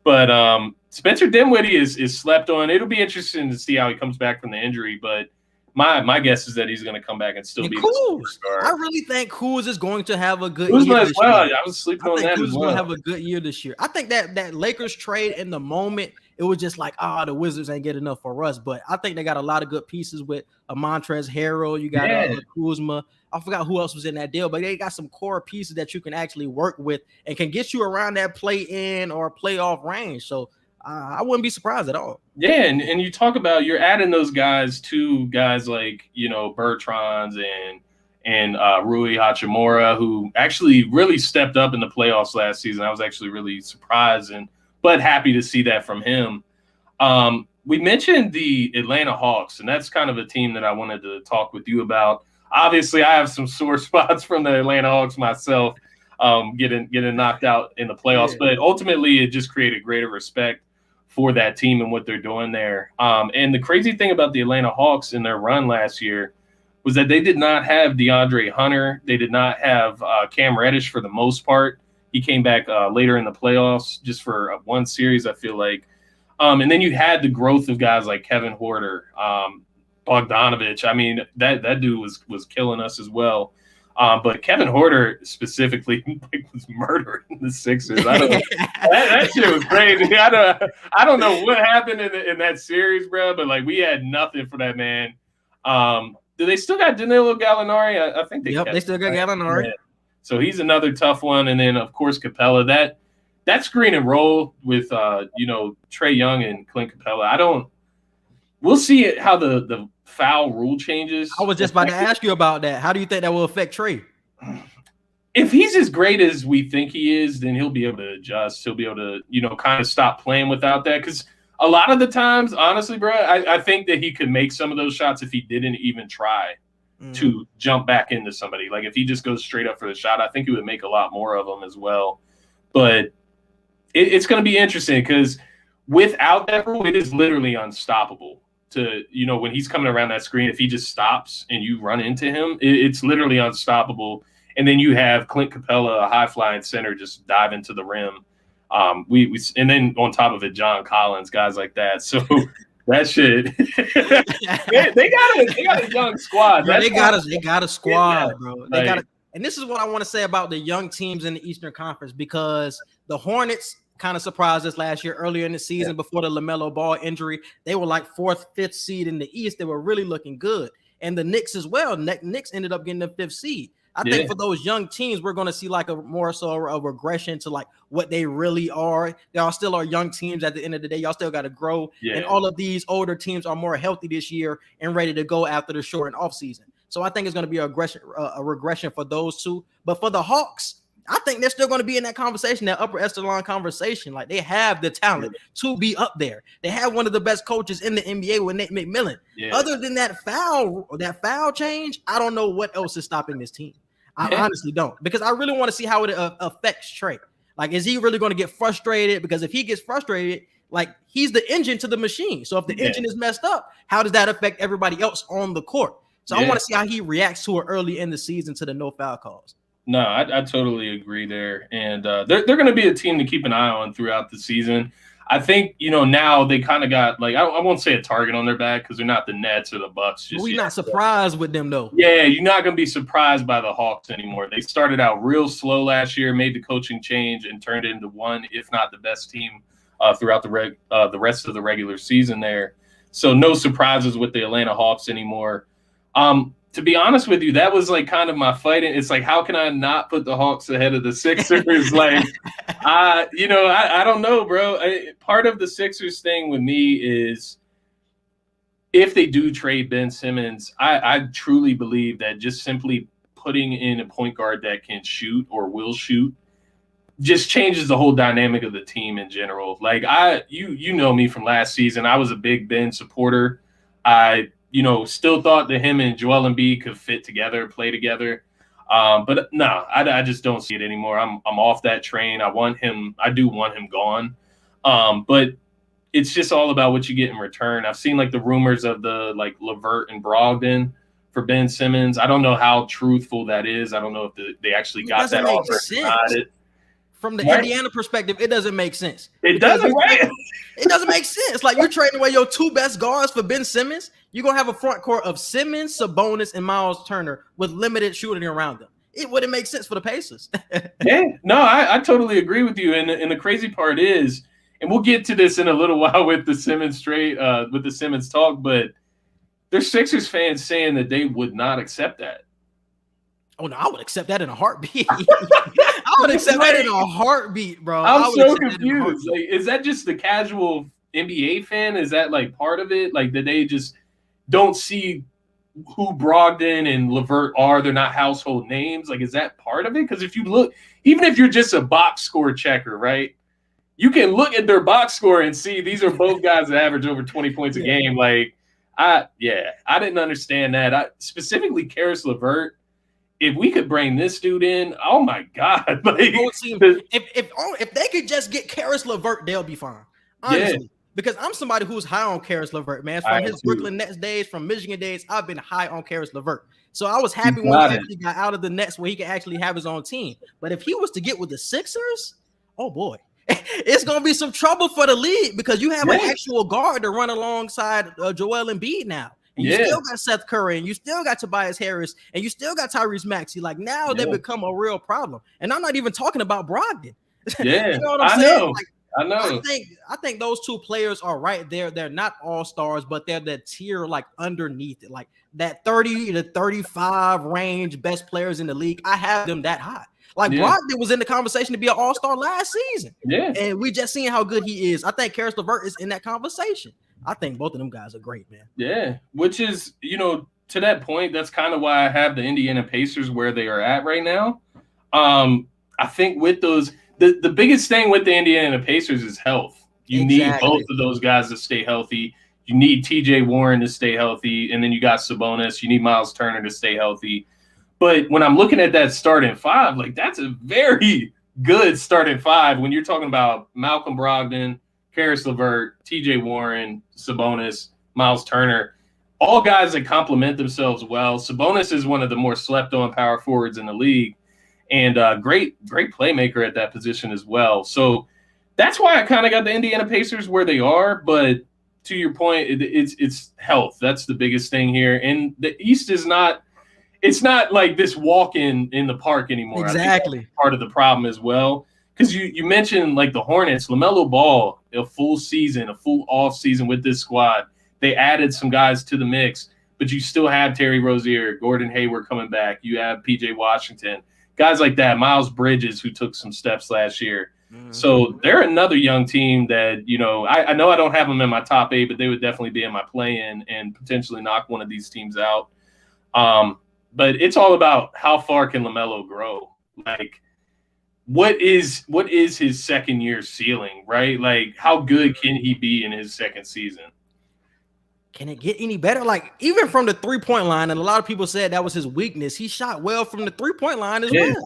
But Spencer Dinwiddie is slept on. It'll be interesting to see how he comes back from the injury, but my guess is that he's going to come back and still be a superstar. I really think Kuz is going to have a good year as well. I was sleeping on that as well. Going to have a good year this year. I think that Lakers trade in the moment, it was just like, the Wizards ain't get enough for us. But I think they got a lot of good pieces with Montrezl Harrell. You got Kuzma. I forgot who else was in that deal, but they got some core pieces that you can actually work with and can get you around that play-in or playoff range. So I wouldn't be surprised at all. Yeah, and you talk about you're adding those guys to guys like, Bertrand and Rui Hachimura, who actually really stepped up in the playoffs last season. I was actually really surprised but happy to see that from him. We mentioned the Atlanta Hawks, and that's kind of a team that I wanted to talk with you about. Obviously, I have some sore spots from the Atlanta Hawks myself, getting knocked out in the playoffs, but ultimately it just created greater respect for that team and what they're doing there. And the crazy thing about the Atlanta Hawks in their run last year was that they did not have DeAndre Hunter. They did not have Cam Reddish for the most part. He came back later in the playoffs just for one series, I feel like. And then you had the growth of guys like Kevin Huerter, Bogdanovich. I mean, that dude was killing us as well. But Kevin Huerter specifically was murdering the Sixers. I don't know. that shit was crazy. I don't know what happened in that series, bro. But like we had nothing for that man. Do they still got Danilo Gallinari? I think they. Yep, they still got Gallinari. Yeah. So he's another tough one, and then of course Capella. That screen and roll with Trae Young and Clint Capella. We'll see how the foul rule changes. I was just about to ask you about that. How do you think that will affect Trae? If he's as great as we think he is, then he'll be able to adjust. He'll be able to, kind of stop playing without that. Because a lot of the times, honestly, bro, I think that he could make some of those shots if he didn't even try to jump back into somebody. Like if he just goes straight up for the shot, I think he would make a lot more of them as well. But it's going to be interesting because without that rule, it is literally unstoppable. When he's coming around that screen, if he just stops and you run into him, it's literally unstoppable. And then you have Clint Capella, a high-flying center, just dive into the rim. And then on top of it, John Collins, guys like that. So that shit, they got a young squad. Bro, they got a squad, bro. They got. And this is what I want to say about the young teams in the Eastern Conference, because the Hornets kind of surprised us last year earlier in the season before the LaMelo Ball injury. They were like 4th, 5th seed in the East. They were really looking good. And the Knicks as well. Knicks ended up getting the 5th seed. I think for those young teams, we're going to see like a more so a regression to like what they really are. Y'all still are young teams at the end of the day. Y'all still got to grow. Yeah. And all of these older teams are more healthy this year and ready to go after the short and off season. So I think it's going to be a regression for those two. But for the Hawks, I think they're still going to be in that conversation, that upper echelon conversation. Like they have the talent to be up there. They have one of the best coaches in the NBA with Nate McMillan. Yeah. Other than that foul change, I don't know what else is stopping this team. I honestly don't, because I really want to see how it affects Trae. Like, is he really going to get frustrated? Because if he gets frustrated, like he's the engine to the machine. So if the engine is messed up, how does that affect everybody else on the court? So I want to see how he reacts to it early in the season to the no foul calls. No, I totally agree there. And they're going to be a team to keep an eye on throughout the season. I think, now they kind of got, like, I won't say a target on their back because they're not the Nets or the Bucks. We're not surprised with them, though. Yeah, you're not going to be surprised by the Hawks anymore. They started out real slow last year, made the coaching change, and turned into one, if not the best team throughout the rest of the regular season there. So no surprises with the Atlanta Hawks anymore. To be honest with you, that was like kind of my fighting. It's like, how can I not put the Hawks ahead of the Sixers? Like, I don't know, bro. Part of the Sixers thing with me is if they do trade Ben Simmons, I truly believe that just simply putting in a point guard that can shoot or will shoot just changes the whole dynamic of the team in general. Like you know me from last season, I was a big Ben supporter. I still thought that him and Joel Embiid could fit together, play together. But no, I just don't see it anymore. I'm off that train. I do want him gone. But it's just all about what you get in return. I've seen like the rumors of the like LeVert and Brogdon for Ben Simmons. I don't know how truthful that is. I don't know if they actually got that offer. From the Indiana perspective, it doesn't make sense. It doesn't, right? It doesn't make sense. Like, you're trading away your two best guards for Ben Simmons. You're going to have a front court of Simmons, Sabonis, and Miles Turner with limited shooting around them. It wouldn't make sense for the Pacers. Yeah, no, I totally agree with you. And the crazy part is, and we'll get to this in a little while with the Simmons trade, with the Simmons talk, but there's Sixers fans saying that they would not accept that. Oh, no, I would accept that in a heartbeat. I would accept that in a heartbeat, bro. I'm so confused. Like, is that just the casual NBA fan? Is that like part of it? Like, that they just don't see who Brogdon and LeVert are? They're not household names. Like, is that part of it? Because if you look, even if you're just a box score checker, right? You can look at their box score and see these are both guys that average over 20 points a game. Like, I didn't understand that. Specifically, Karis LeVert. If we could bring this dude in, oh my God! Like, if they could just get Karis LeVert, they'll be fine. Honestly, because I'm somebody who's high on Karis LeVert, man. From his Brooklyn Nets days, from Michigan days, I've been high on Karis LeVert. So I was happy when he actually got out of the Nets where he could actually have his own team. But if he was to get with the Sixers, oh boy, it's gonna be some trouble for the league because you have an actual guard to run alongside Joel Embiid now. And you still got Seth Curry, and you still got Tobias Harris, and you still got Tyrese Maxey. Like, now they become a real problem. And I'm not even talking about Brogdon. Yeah, you know what I'm saying? I know. I think those two players are right there. They're not all-stars, but they're the tier like underneath it. Like that 30 to 35 range best players in the league. I have them that high. Like Brogdon was in the conversation to be an all-star last season. Yeah. And we just seeing how good he is. I think Karis LeVert is in that conversation. I think both of them guys are great, man. Yeah, which is, to that point, that's kind of why I have the Indiana Pacers where they are at right now. I think with those, the biggest thing with the Indiana Pacers is health. You need both of those guys to stay healthy. You need TJ Warren to stay healthy, and then you got Sabonis. You need Miles Turner to stay healthy. But when I'm looking at that starting five, like, that's a very good starting five when you're talking about Malcolm Brogdon, Karis LeVert, TJ Warren, Sabonis, Miles Turner, all guys that complement themselves well. Sabonis is one of the more slept-on power forwards in the league, and great playmaker at that position as well. So that's why I kind of got the Indiana Pacers where they are. But to your point, it's health. That's the biggest thing here. And the East is not – it's not like this walk in the park anymore. Exactly. I think that's part of the problem as well. Because you mentioned like the Hornets, LaMelo Ball, a full season, a full off season with this squad. They added some guys to the mix, but you still have Terry Rozier, Gordon Hayward coming back. You have PJ Washington, guys like that, Miles Bridges, who took some steps last year. Mm-hmm. So they're another young team that, I know I don't have them in my top 8, but they would definitely be in my play-in and potentially knock one of these teams out. But it's all about how far can LaMelo grow? Like, what is his second year ceiling, right? Like, how good can he be in his second season? Can it get any better? Like, even from the three-point line, and a lot of people said that was his weakness. He shot well from the three-point line as well.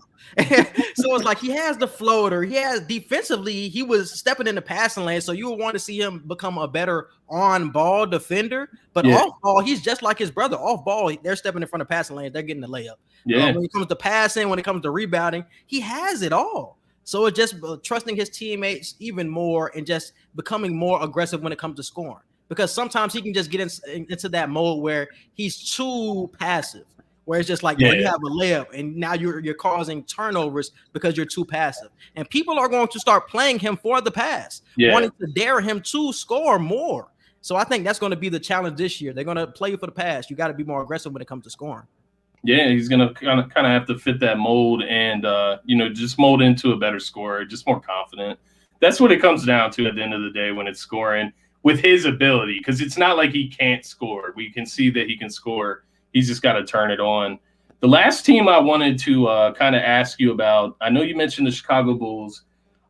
So it's like he has the floater. He has defensively, he was stepping in the passing lane. So you would want to see him become a better on-ball defender. But off-ball, he's just like his brother. Off-ball, they're stepping in front of passing lanes. They're getting the layup. When it comes to passing, when it comes to rebounding, he has it all. So it's just trusting his teammates even more and just becoming more aggressive when it comes to scoring. Because sometimes he can just get into that mode where he's too passive, where it's just like, bro, you have a layup and now you're causing turnovers because you're too passive. And people are going to start playing him for the pass, wanting to dare him to score more. So I think that's going to be the challenge this year. They're going to play you for the pass. You got to be more aggressive when it comes to scoring. Yeah, he's going to kind of have to fit that mold and, just mold into a better scorer, just more confident. That's what it comes down to at the end of the day when it's scoring with his ability, because it's not like he can't score. We can see that he can score. He's just got to turn it on. The last team I wanted to kind of ask you about, I know you mentioned the Chicago Bulls.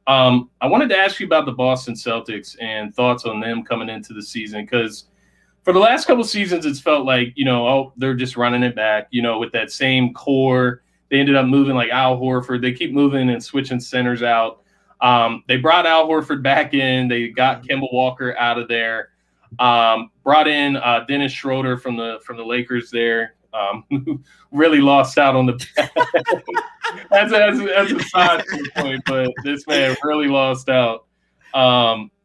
I wanted to ask you about the Boston Celtics and thoughts on them coming into the season, because for the last couple of seasons, it's felt like, they're just running it back, with that same core. They ended up moving like Al Horford. They keep moving and switching centers out. They brought Al Horford back in. They got Kemba Walker out of there. Brought in Dennis Schroeder from the Lakers there, who really lost out on the – that's a side point, but this man really lost out.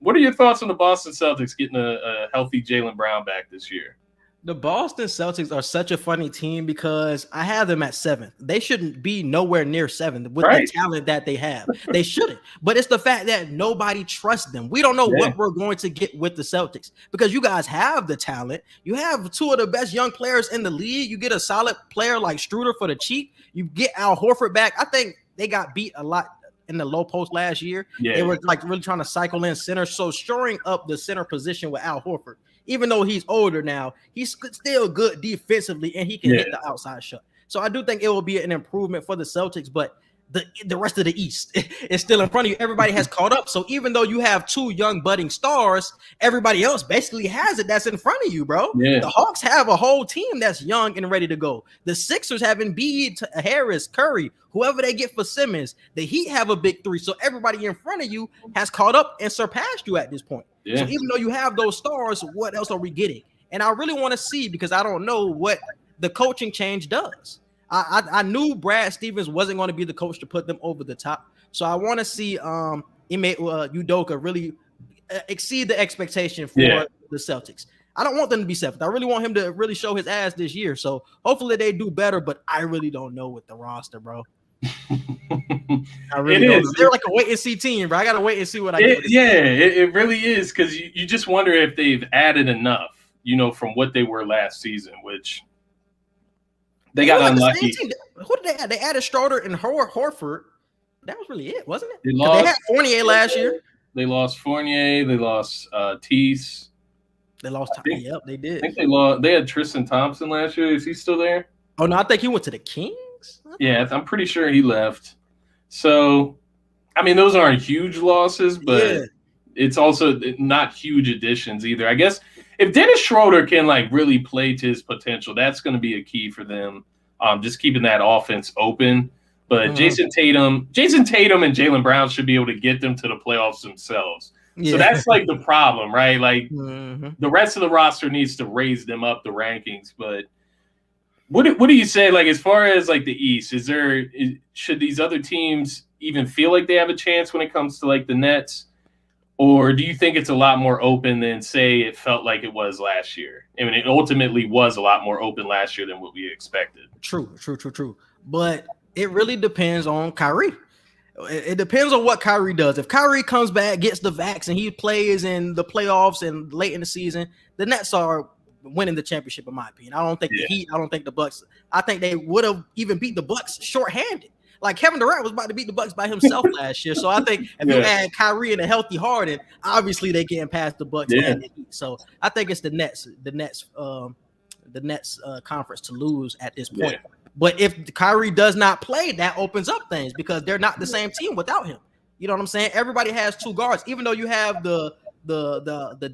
What are your thoughts on the Boston Celtics getting a healthy Jaylen Brown back this year? The Boston Celtics are such a funny team because I have them at 7th. They shouldn't be nowhere near 7th with the talent that they have. They shouldn't. But it's the fact that nobody trusts them. We don't know what we're going to get with the Celtics because you guys have the talent. You have 2 of the best young players in the league. You get a solid player like Schroeder for the cheap. You get Al Horford back. I think they got beat a lot in the low post last year. They were like really trying to cycle in center. So shoring up the center position with Al Horford, even though he's older now, he's still good defensively and he can hit the outside shot. So I do think it will be an improvement for the Celtics, but the rest of the East is still in front of you. Everybody has caught up. So even though you have 2 young budding stars, everybody else basically has it that's in front of you, bro. The Hawks have a whole team that's young and ready to go. The Sixers have Embiid, Harris, Curry, whoever they get for Simmons. The Heat have a big 3. So everybody in front of you has caught up and surpassed you at this point. So even though you have those stars, what else are we getting? And I really want to see, because I don't know what the coaching change does. I knew Brad Stevens wasn't going to be the coach to put them over the top. So I want to see Ime Udoka really exceed the expectation for the Celtics. I don't want them to be 7th. I really want him to really show his ass this year. So hopefully they do better, but I really don't know with the roster, bro. I really don't. They're like a wait and see team, bro. I gotta wait and see what I get. It really is, because you just wonder if they've added enough, from what they were last season, which they got unlucky. Who did they add? They added Schroeder and Horford. That was really it, wasn't it? They had Fournier last year. They lost Fournier. They lost Tease. They lost. Yep, they did. I think they had Tristan Thompson last year. Is he still there? Oh no, I think he went to the Kings. Yeah, I'm pretty sure he left. So, I mean, those aren't huge losses, but it's also not huge additions either. I guess if Dennis Schroeder can really play to his potential, that's going to be a key for them. Just keeping that offense open. But Jason Tatum and Jaylen Brown should be able to get them to the playoffs themselves. So that's the problem, right? The rest of the roster needs to raise them up the rankings. But what do you say, as far as the East? Should these other teams even feel like they have a chance when it comes to the Nets? Or do you think it's a lot more open than, say, it felt like it was last year? I mean, it ultimately was a lot more open last year than what we expected. True. But it really depends on Kyrie. It depends on what Kyrie does. If Kyrie comes back, gets the vax, and he plays in the playoffs and late in the season, the Nets are winning the championship, in my opinion. I don't think the Heat, I don't think the Bucks. I think they would have even beat the Bucks shorthanded. Kevin Durant was about to beat the Bucks by himself last year. So I think if you add Kyrie and a healthy Harden, obviously they getting past the Bucks and the Heat. So I think it's the Nets conference to lose at this point. But if Kyrie does not play, that opens up things because they're not the same team without him. You know what I'm saying? Everybody has 2 guards, even though you have the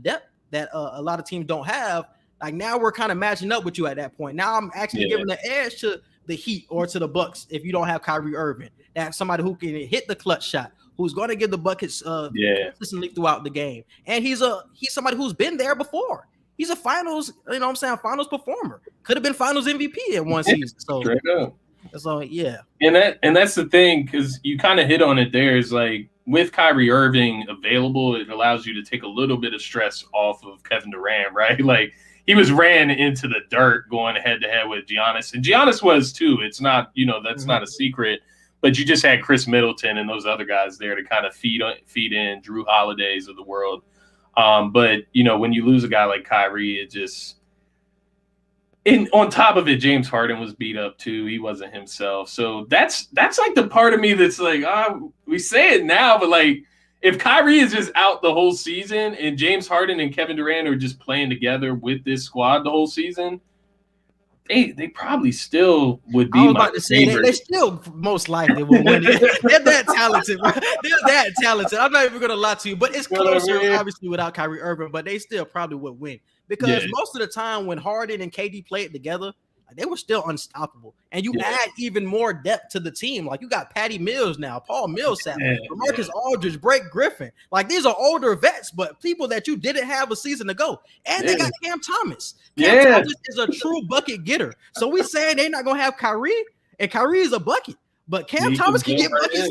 depth that a lot of teams don't have. Now we're kind of matching up with you at that point. Now I'm actually giving the edge to the Heat or to the Bucks if you don't have Kyrie Irving. That's somebody who can hit the clutch shot, who's going to give the buckets consistently throughout the game. And he's somebody who's been there before. He's a finals performer. Could have been finals MVP in one season. So So yeah, and that's the thing, because you kind of hit on it there, is like with Kyrie Irving available, it allows you to take a little bit of stress off of Kevin Durant, right? Like he was ran into the dirt going head to head with Giannis, and Giannis was too. It's not, that's not a secret, but you just had Chris Middleton and those other guys there to kind of feed in Drew Holidays of the world. But when you lose a guy like Kyrie, it just. And on top of it, James Harden was beat up too. He wasn't himself. So that's like the part of me that's like, we say it now, but like if Kyrie is just out the whole season and James Harden and Kevin Durant are just playing together with this squad the whole season, they probably still would be. I was about to say they still most likely will win it. They're that talented. They're that talented. I'm not even gonna lie to you, but it's closer, obviously, without Kyrie Irving, but they still probably would win. Because most of the time when Harden and KD played together, they were still unstoppable. And you add even more depth to the team. Like you got Patty Mills now, Paul Millsap, Marcus Aldridge, Blake Griffin. Like these are older vets, but people that you didn't have a season ago. And they got Cam Thomas. Cam Thomas is a true bucket getter. So we saying they're not gonna have Kyrie, and Kyrie is a bucket. But Cam Thomas can get buckets.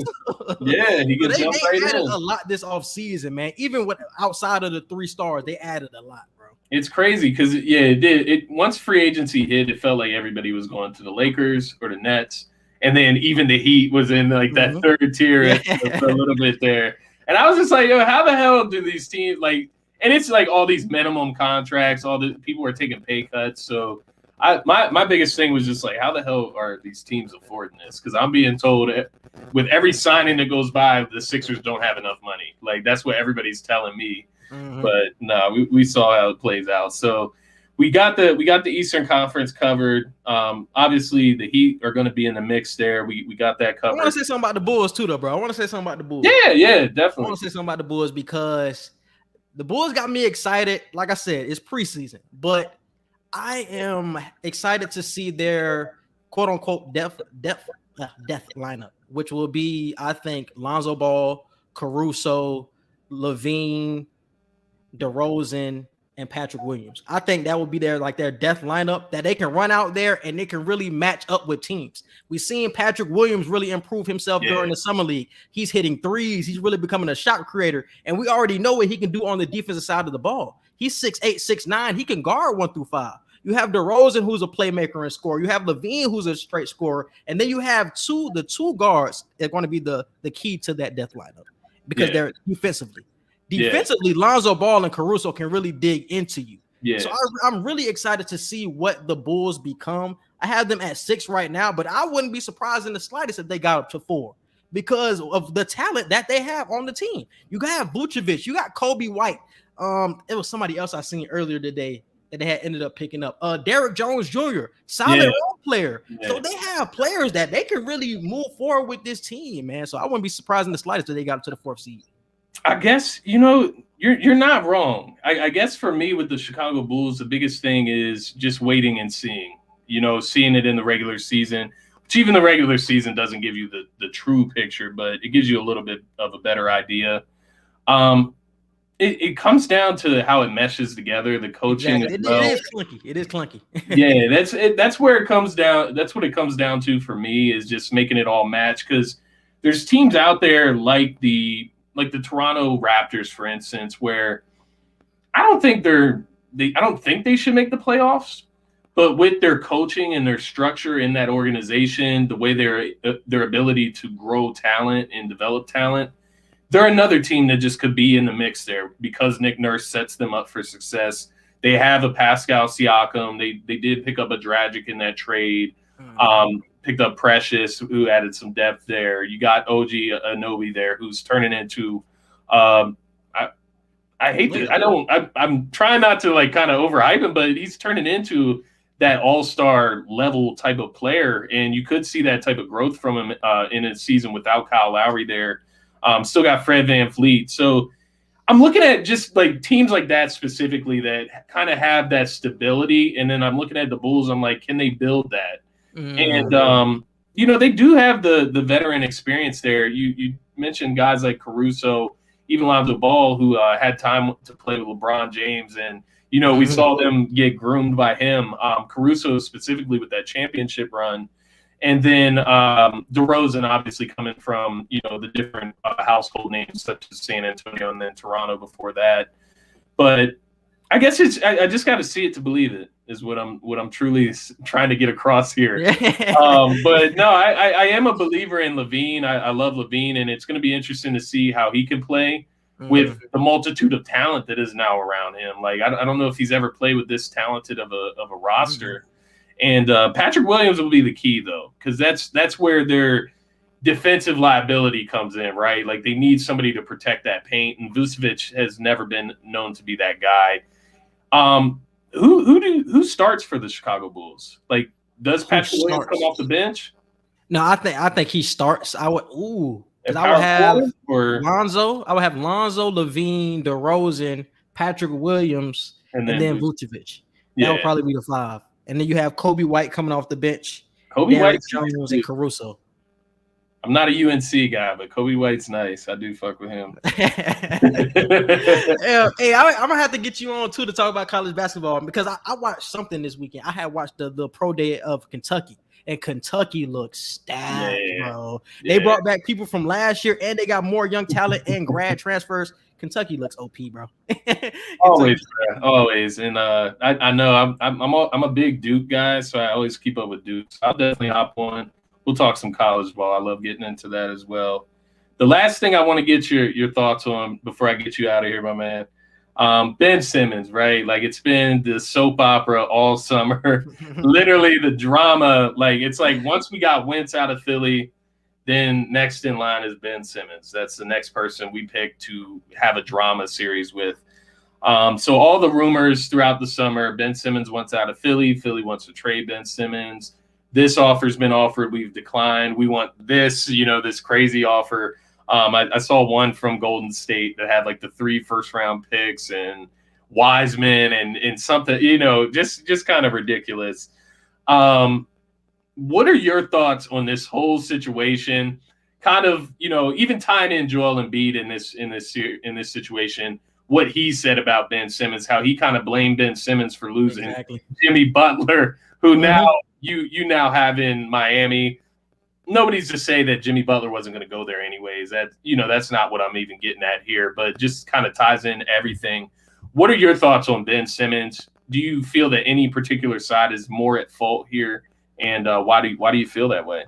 He can jump right in. They added a lot this offseason, man. Even with outside of the 3 stars, they added a lot. It's crazy because it did. Once free agency hit, it felt like everybody was going to the Lakers or the Nets, and then even the Heat was in like that third tier for a little bit there. And I was just like, yo, how the hell do these teams like? And it's like all these minimum contracts, all the people are taking pay cuts. So my biggest thing was just like, how the hell are these teams affording this? Because I'm being told with every signing that goes by, the Sixers don't have enough money. Like that's what everybody's telling me. But no, we saw how it plays out. So we got the Eastern Conference covered. Obviously, the Heat are going to be in the mix there. We got that covered. I want to say something about the Bulls too, though, bro. I want to say something about the Bulls. Yeah, definitely. I want to say something about the Bulls because the Bulls got me excited. Like I said, it's preseason, but I am excited to see their quote unquote depth lineup, which will be, I think, Lonzo Ball, Caruso, LaVine, DeRozan, and Patrick Williams. I think that would be their death lineup that they can run out there and they can really match up with teams. We've seen Patrick Williams really improve himself during the summer league. He's hitting threes. He's really becoming a shot creator, and we already know what he can do on the defensive side of the ball. He's 6'8", 6'9". He can guard 1 through 5. You have DeRozan, who's a playmaker and scorer. You have LaVine, who's a straight scorer, and then you have the two guards that are going to be the key to that death lineup because they're defensively. Defensively, Lonzo Ball and Caruso can really dig into you. So I'm really excited to see what the Bulls become. I have them at 6 right now, but I wouldn't be surprised in the slightest if they got up to 4 because of the talent that they have on the team. You got Vucevic, you got Kobe White. It was somebody else I seen earlier today that they had ended up picking up. Derrick Jones Jr., solid role player. So they have players that they can really move forward with this team, man. So I wouldn't be surprised in the slightest if they got up to the 4th seed. I guess, you're not wrong. I guess for me with the Chicago Bulls, the biggest thing is just waiting and seeing, seeing it in the regular season, which even the regular season doesn't give you the true picture, but it gives you a little bit of a better idea. It comes down to how it meshes together, the coaching. Exactly. It is clunky. That's where it comes down. That's what it comes down to for me, is just making it all match, because there's teams out there like the Toronto Raptors, for instance, where I don't think they should make the playoffs, but with their coaching and their structure in that organization, the way their ability to grow talent and develop talent, they're another team that just could be in the mix there because Nick Nurse sets them up for success. They have a Pascal Siakam. They did pick up a Dragic in that trade. Picked up Precious, who added some depth there. You got OG Anunoby there, who's turning into I'm trying not to kind of overhype him, but he's turning into that all-star level type of player, and you could see that type of growth from him in a season without Kyle Lowry there. Still got Fred VanVleet. So I'm looking at just teams like that specifically that kind of have that stability, and then I'm looking at the Bulls. I'm like, can they build that? And they do have the veteran experience there. You mentioned guys like Caruso, even Lonzo Ball, who had time to play with LeBron James, and we saw them get groomed by him. Caruso specifically with that championship run, And then DeRozan obviously coming from, the different household names such as San Antonio and then Toronto before that. But I guess I just got to see it to believe it is what I'm truly trying to get across here. But no, I am a believer in LaVine. I love LaVine, and it's going to be interesting to see how he can play with the multitude of talent that is now around him. Like, I don't know if he's ever played with this talented of a roster. And Patrick Williams will be the key, though, because that's where their defensive liability comes in, right? Like, they need somebody to protect that paint, and Vucevic has never been known to be that guy. Who starts for the Chicago Bulls? Like, does Patrick Williams come off the bench? No, I think he starts. I would have Lonzo. I would have Lonzo, LaVine, DeRozan, Patrick Williams, and then Vucevic. That would probably be the 5. And then you have Kobe White coming off the bench. Kobe White, Jones, and Caruso. I'm not a UNC guy, but Kobe White's nice. I do fuck with him. Hey, I'm gonna have to get you on too to talk about college basketball because I watched something this weekend. I had watched the pro day of Kentucky, and Kentucky looks stacked, bro. They brought back people from last year, and they got more young talent and grad transfers. Kentucky looks OP, bro. always. And I know I'm a big Duke guy, so I always keep up with Duke. So I'll definitely hop on. We'll talk some college ball. I love getting into that as well. The last thing I want to get your thoughts on before I get you out of here, my man. Ben Simmons, right? Like, it's been the soap opera all summer. Literally the drama. Like, it's like once we got Wentz out of Philly, then next in line is Ben Simmons. That's the next person we picked to have a drama series with. So all the rumors throughout the summer, Ben Simmons wants out of Philly. Philly wants to trade Ben Simmons. This offer's been offered. We've declined. We want this, this crazy offer. I saw one from Golden State that had like the 3 first-round picks and Wiseman and something, just kind of ridiculous. What are your thoughts on this whole situation? Kind of, even tying in Joel Embiid in this situation, what he said about Ben Simmons, how he kind of blamed Ben Simmons for losing Jimmy Butler, who now you now have in Miami. Nobody's to say that Jimmy Butler wasn't going to go there anyways. That's not what I'm even getting at here, but just kind of ties in everything. What are your thoughts on Ben Simmons? Do you feel that any particular side is more at fault here? And why do you feel that way?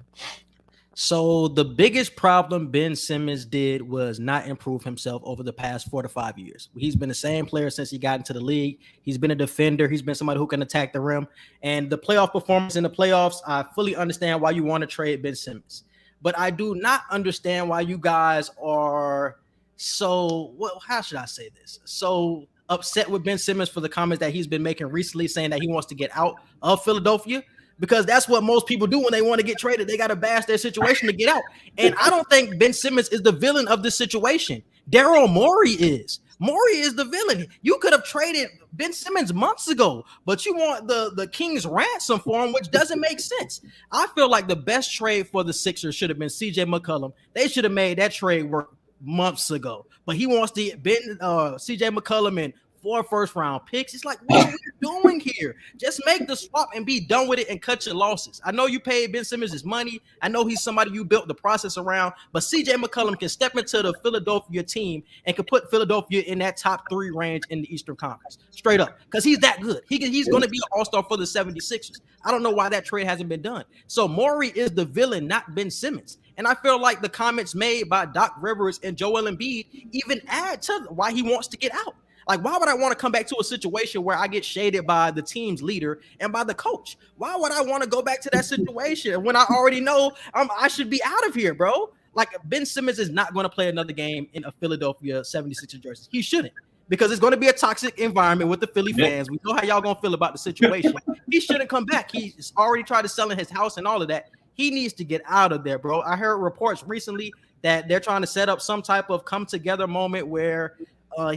So the biggest problem Ben Simmons did was not improve himself over the past 4 to 5 years. He's been the same player since he got into the league. He's been a defender. He's been somebody who can attack the rim. And the playoff performance in the playoffs, I fully understand why you want to trade Ben Simmons. But I do not understand why you guys are how should I say this? So upset with Ben Simmons for the comments that he's been making recently, saying that he wants to get out of Philadelphia. Because that's what most people do when they want to get traded. They got to bash their situation to get out. And I don't think Ben Simmons is the villain of this situation. Daryl Morey is. Morey is the villain. You could have traded Ben Simmons months ago, but you want the King's ransom for him, which doesn't make sense. I feel like the best trade for the Sixers should have been CJ McCollum. They should have made that trade work months ago. But he wants to CJ McCollum and 4 first-round picks. It's like, what are we doing here? Just make the swap and be done with it and cut your losses. I know you paid Ben Simmons his money. I know he's somebody you built the process around, but CJ McCollum can step into the Philadelphia team and can put Philadelphia in that top 3 range in the Eastern Conference. Straight up, because he's that good. He's going to be an all-star for the 76ers. I don't know why that trade hasn't been done. So Morey is the villain, not Ben Simmons. And I feel like the comments made by Doc Rivers and Joel Embiid even add to why he wants to get out. Like, why would I want to come back to a situation where I get shaded by the team's leader and by the coach? Why would I want to go back to that situation when I already know I should be out of here, bro? Like, Ben Simmons is not going to play another game in a Philadelphia 76ers jersey. He shouldn't, because it's going to be a toxic environment with the Philly fans. We know how y'all going to feel about the situation. He shouldn't come back. He's already tried to sell in his house and all of that. He needs to get out of there, bro. I heard reports recently that they're trying to set up some type of come together moment where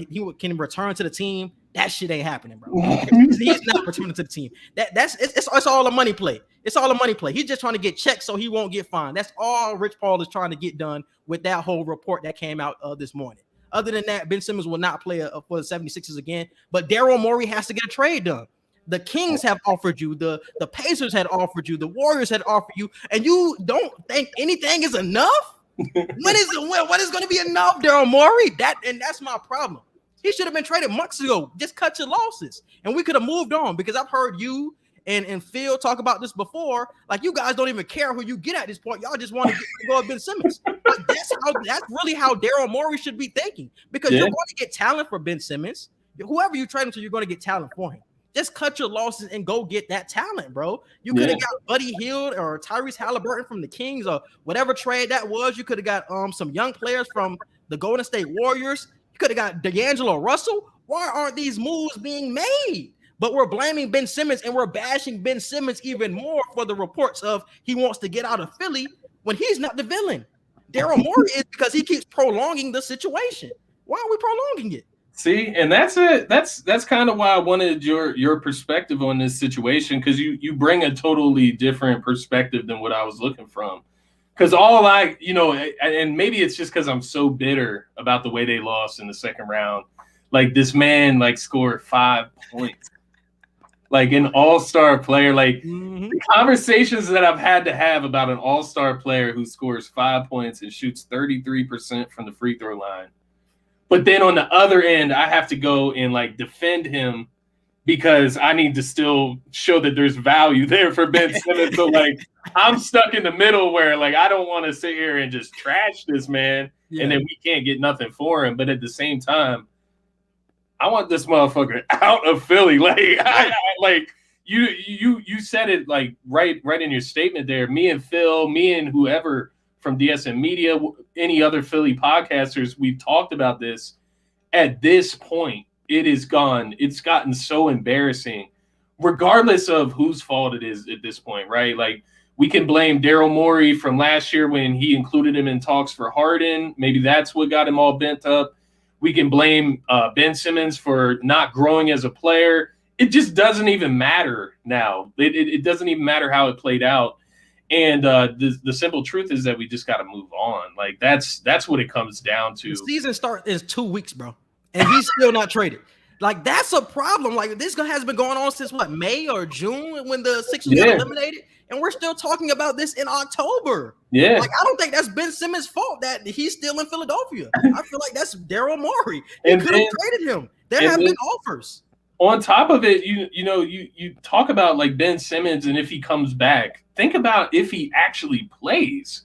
he can return to the team. That shit ain't happening, bro. He's not returning to the team. It's all a money play. It's all a money play. He's just trying to get checked so he won't get fined. That's all Rich Paul is trying to get done with that whole report that came out this morning. Other than that, Ben Simmons will not play for the 76ers again. But Daryl Morey has to get a trade done. The Kings have offered you, the Pacers had offered you, the Warriors had offered you, and you don't think anything is enough? What is going to be enough, Daryl Morey? That's my problem. He should have been traded months ago. Just cut your losses, and we could have moved on. Because I've heard you and Phil talk about this before. Like, you guys don't even care who you get at this point. Y'all just want to go with Ben Simmons. But that's really how Daryl Morey should be thinking. Because you're going to get talent for Ben Simmons. Whoever you trade him to, you're going to get talent for him. Just cut your losses and go get that talent, bro. You could have got Buddy Hield or Tyrese Halliburton from the Kings or whatever trade that was. You could have got some young players from the Golden State Warriors. You could have got D'Angelo Russell. Why aren't these moves being made? But we're blaming Ben Simmons and we're bashing Ben Simmons even more for the reports of he wants to get out of Philly when he's not the villain. Daryl Morey is, because he keeps prolonging the situation. Why are we prolonging it? See, and that's it. That's kind of why I wanted your perspective on this situation, because you bring a totally different perspective than what I was looking from. Because and maybe it's just because I'm so bitter about the way they lost in the second round. Like, this man scored 5 points, like an all-star player. Like, the conversations that I've had to have about an all-star player who scores 5 points and shoots 33% from the free throw line. But then on the other end, I have to go and defend him because I need to still show that there's value there for Ben Simmons. So I'm stuck in the middle where I don't want to sit here and just trash this man and then we can't get nothing for him. But at the same time, I want this motherfucker out of Philly. You said it right in your statement there. Me and Phil, me and whoever from DSM Media, any other Philly podcasters, we've talked about this. At this point, it's gotten so embarrassing, regardless of whose fault it is at this point, right? Like, we can blame Daryl Morey from last year when he included him in talks for Harden. Maybe that's what got him all bent up. We can blame Ben Simmons for not growing as a player. It just doesn't even matter now. It doesn't even matter how it played out. And the simple truth is that we just got to move on. Like, that's what it comes down to. The season start is 2 weeks, bro, and he's still not traded. Like, that's a problem. Like, this has been going on since May or June when the Sixers got eliminated, and we're still talking about this in October. Yeah, like, I don't think that's Ben Simmons' fault that he's still in Philadelphia. I feel like that's Daryl Morey. He could have traded him. There have been offers. On top of it, you talk about Ben Simmons, and if he comes back, think about if he actually plays.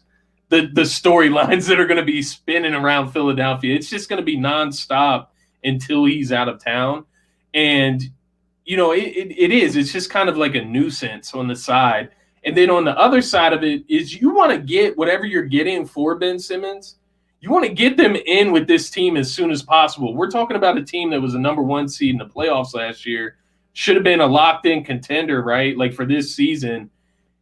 The storylines that are going to be spinning around Philadelphia. It's just going to be nonstop until he's out of town. And it is. It's just kind of like a nuisance on the side. And then on the other side of it is you want to get whatever you're getting for Ben Simmons. You want to get them in with this team as soon as possible. We're talking about a team that was a number 1 seed in the playoffs last year. Should have been a locked-in contender, right? Like, for this season.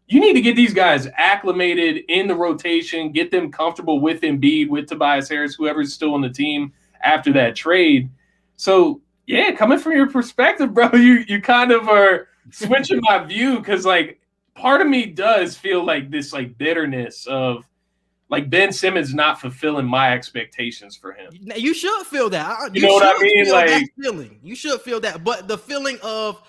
You need to get these guys acclimated in the rotation, get them comfortable with Embiid, with Tobias Harris, whoever's still on the team after that trade. So, yeah, coming from your perspective, bro, you kind of are switching my view, because, part of me does feel this, bitterness of, Ben Simmons not fulfilling my expectations for him. You should feel that. You know what I mean? Feeling. You should feel that. But the feeling of,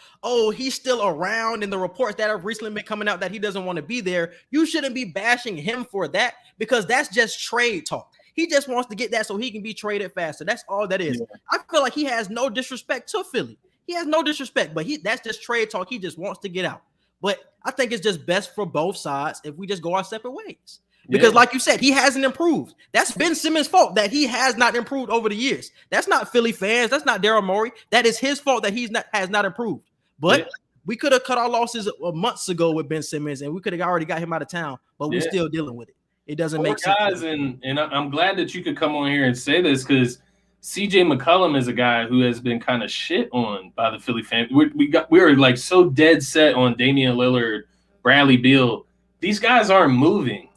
he's still around, and the reports that have recently been coming out that he doesn't want to be there, you shouldn't be bashing him for that, because that's just trade talk. He just wants to get that so he can be traded faster. That's all that is. Yeah. I feel like he has no disrespect to Philly. He has no disrespect, but that's just trade talk. He just wants to get out. But I think it's just best for both sides if we just go our separate ways. Because like you said, he hasn't improved. That's Ben Simmons' fault that he has not improved over the years. That's not Philly fans. That's not Daryl Morey. That is his fault that has not improved. But we could have cut our losses months ago with Ben Simmons, and we could have already got him out of town, but we're still dealing with it. It doesn't make sense. Guys, and I'm glad that you could come on here and say this, because CJ McCollum is a guy who has been kind of shit on by the Philly fans. We were so dead set on Damian Lillard, Bradley Beal. These guys aren't moving.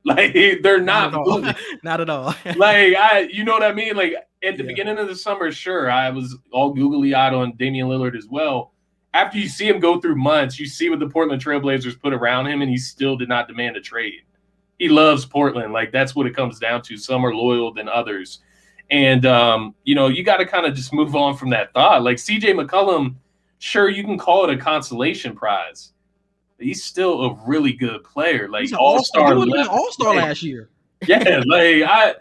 They're not moving. Not at all. You know what I mean? At the beginning of the summer, sure, I was all googly eyed on Damian Lillard as well. After you see him go through months, you see what the Portland Trailblazers put around him, and he still did not demand a trade. He loves Portland. That's what it comes down to. Some are loyal than others. And, you got to kind of just move on from that thought. CJ McCollum sure, you can call it a consolation prize. But he's still a really good player. Like He's an all-star. He would have been an all-star last year. Yeah,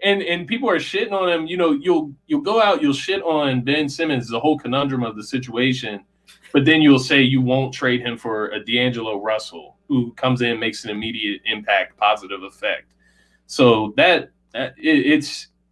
and people are shitting on him. You know, you'll go out, you'll shit on Ben Simmons, the whole conundrum of the situation, but then you'll say you won't trade him for a D'Angelo Russell who comes in, makes an immediate impact, positive effect. So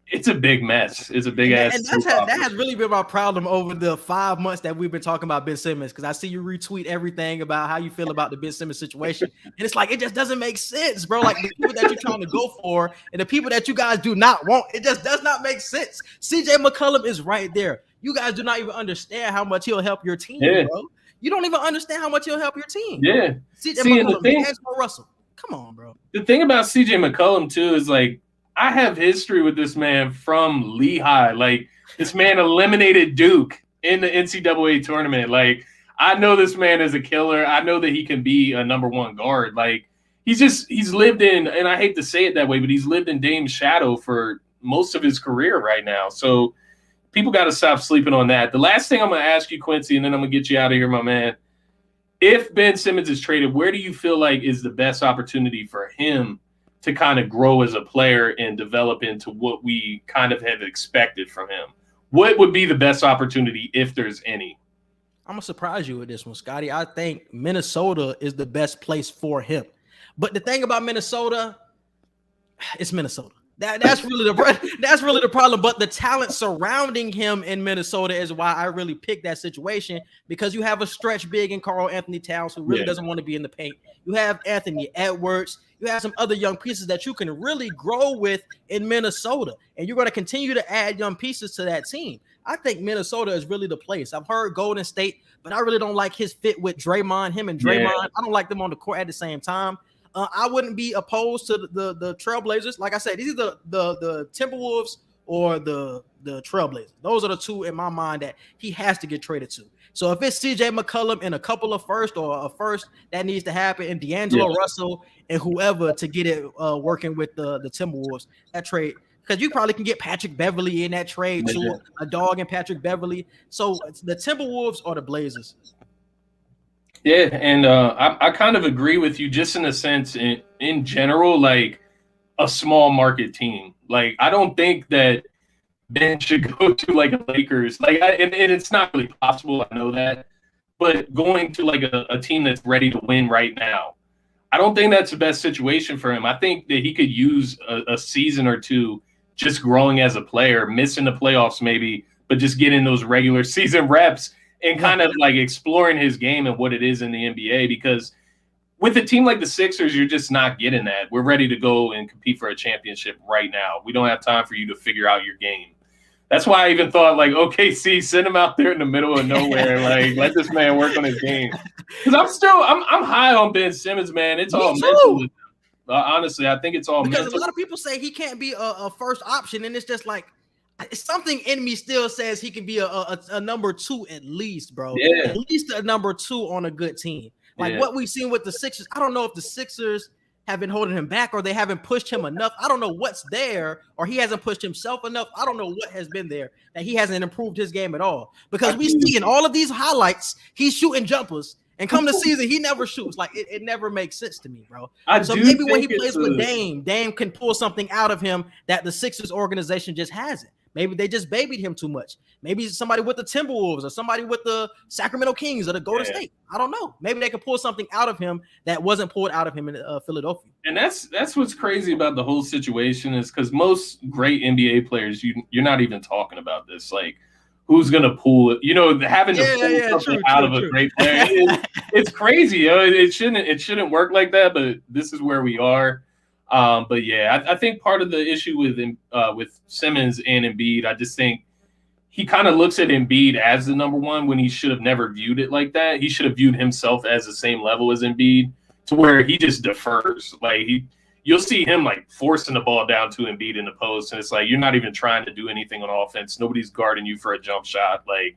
it's a big mess. It's a big ass. And that has really been my problem over the 5 months that we've been talking about Ben Simmons, because I see you retweet everything about how you feel about the Ben Simmons situation. And it's like, it just doesn't make sense, bro. Like the people that you're trying to go for and the people that you guys do not want, it just does not make sense. CJ McCollum is right there. You guys do not even understand how much he'll help your team, bro. You don't even understand how much he'll help your team. Yeah. CJ McCollum, D'Angelo Russell. Come on, bro. The thing about CJ McCollum, too, is like, I have history with this man from Lehigh. Like, this man eliminated Duke in the NCAA tournament. Like, I know this man is a killer. I know that he can be a number one guard. Like, he's lived in, and I hate to say it that way, but he's lived in Dame's shadow for most of his career right now. So people got to stop sleeping on that. The last thing I'm going to ask you, Quincy, and then I'm going to get you out of here, my man. If Ben Simmons is traded, where do you feel like is the best opportunity for him to kind of grow as a player and develop into what we kind of have expected from him? What would be the best opportunity if there's any? I'm going to surprise you with this one, Scotty. I think Minnesota is the best place for him. But the thing about Minnesota, it's Minnesota. That's really the problem. But the talent surrounding him in Minnesota is why I really picked that situation, because you have a stretch big in Karl Anthony Towns who really doesn't want to be in the paint. You have Anthony Edwards. You have some other young pieces that you can really grow with in Minnesota, and you're going to continue to add young pieces to that team. I think Minnesota is really the place. I've heard Golden State, but I really don't like his fit with Draymond. Him and Draymond, I don't like them on the court at the same time. I wouldn't be opposed to the Trailblazers. Like I said, these are the Timberwolves or the Trailblazers. Those are the two in my mind that he has to get traded to. So if it's CJ McCollum and a couple of first or a first, that needs to happen, and D'Angelo Russell and whoever to get it working with the Timberwolves, that trade. Because you probably can get Patrick Beverly in that trade too, a dog and Patrick Beverly. So it's the Timberwolves or the Blazers. Yeah, and I kind of agree with you just in a sense in general, like a small market team. Like, I don't think that Ben should go to like a Lakers. Like, and it's not really possible, I know that. But going to like a team that's ready to win right now, I don't think that's the best situation for him. I think that he could use a season or two just growing as a player, missing the playoffs maybe, but just getting those regular season reps and kind of like exploring his game and what it is in the NBA. Because with a team like the Sixers, you're just not getting that. We're ready to go and compete for a championship right now. We don't have time for you to figure out your game. That's why I even thought, like, OKC, send him out there in the middle of nowhere. Like, let this man work on his game. Because I'm high on Ben Simmons, man. It's all mental. Honestly, I think it's all mental. Because a lot of people say he can't be a first option, and it's just like, something in me still says he can be a number two at least, bro. Yeah. At least a number two on a good team. Like what we've seen with the Sixers, I don't know if the Sixers have been holding him back or they haven't pushed him enough. I don't know what's there, or he hasn't pushed himself enough. I don't know what has been there that he hasn't improved his game at all. Because we see in all of these highlights, he's shooting jumpers, and come the season, he never shoots. Like, it never makes sense to me, bro. So maybe when he plays with Dame can pull something out of him that the Sixers organization just hasn't. Maybe they just babied him too much. Maybe somebody with the Timberwolves or somebody with the Sacramento Kings or the Golden State. I don't know. Maybe they could pull something out of him that wasn't pulled out of him in Philadelphia. And that's what's crazy about the whole situation is because most great NBA players, you're not even talking about this. Like, who's going to pull it? You know, having to pull something out of a great player. It's crazy. You know? It shouldn't work like that, but this is where we are. But yeah, I think part of the issue with Simmons and Embiid, I just think he kind of looks at Embiid as the number one when he should have never viewed it like that. He should have viewed himself as the same level as Embiid, to where he just defers. Like, you'll see him like forcing the ball down to Embiid in the post, and it's like you're not even trying to do anything on offense. Nobody's guarding you for a jump shot. Like,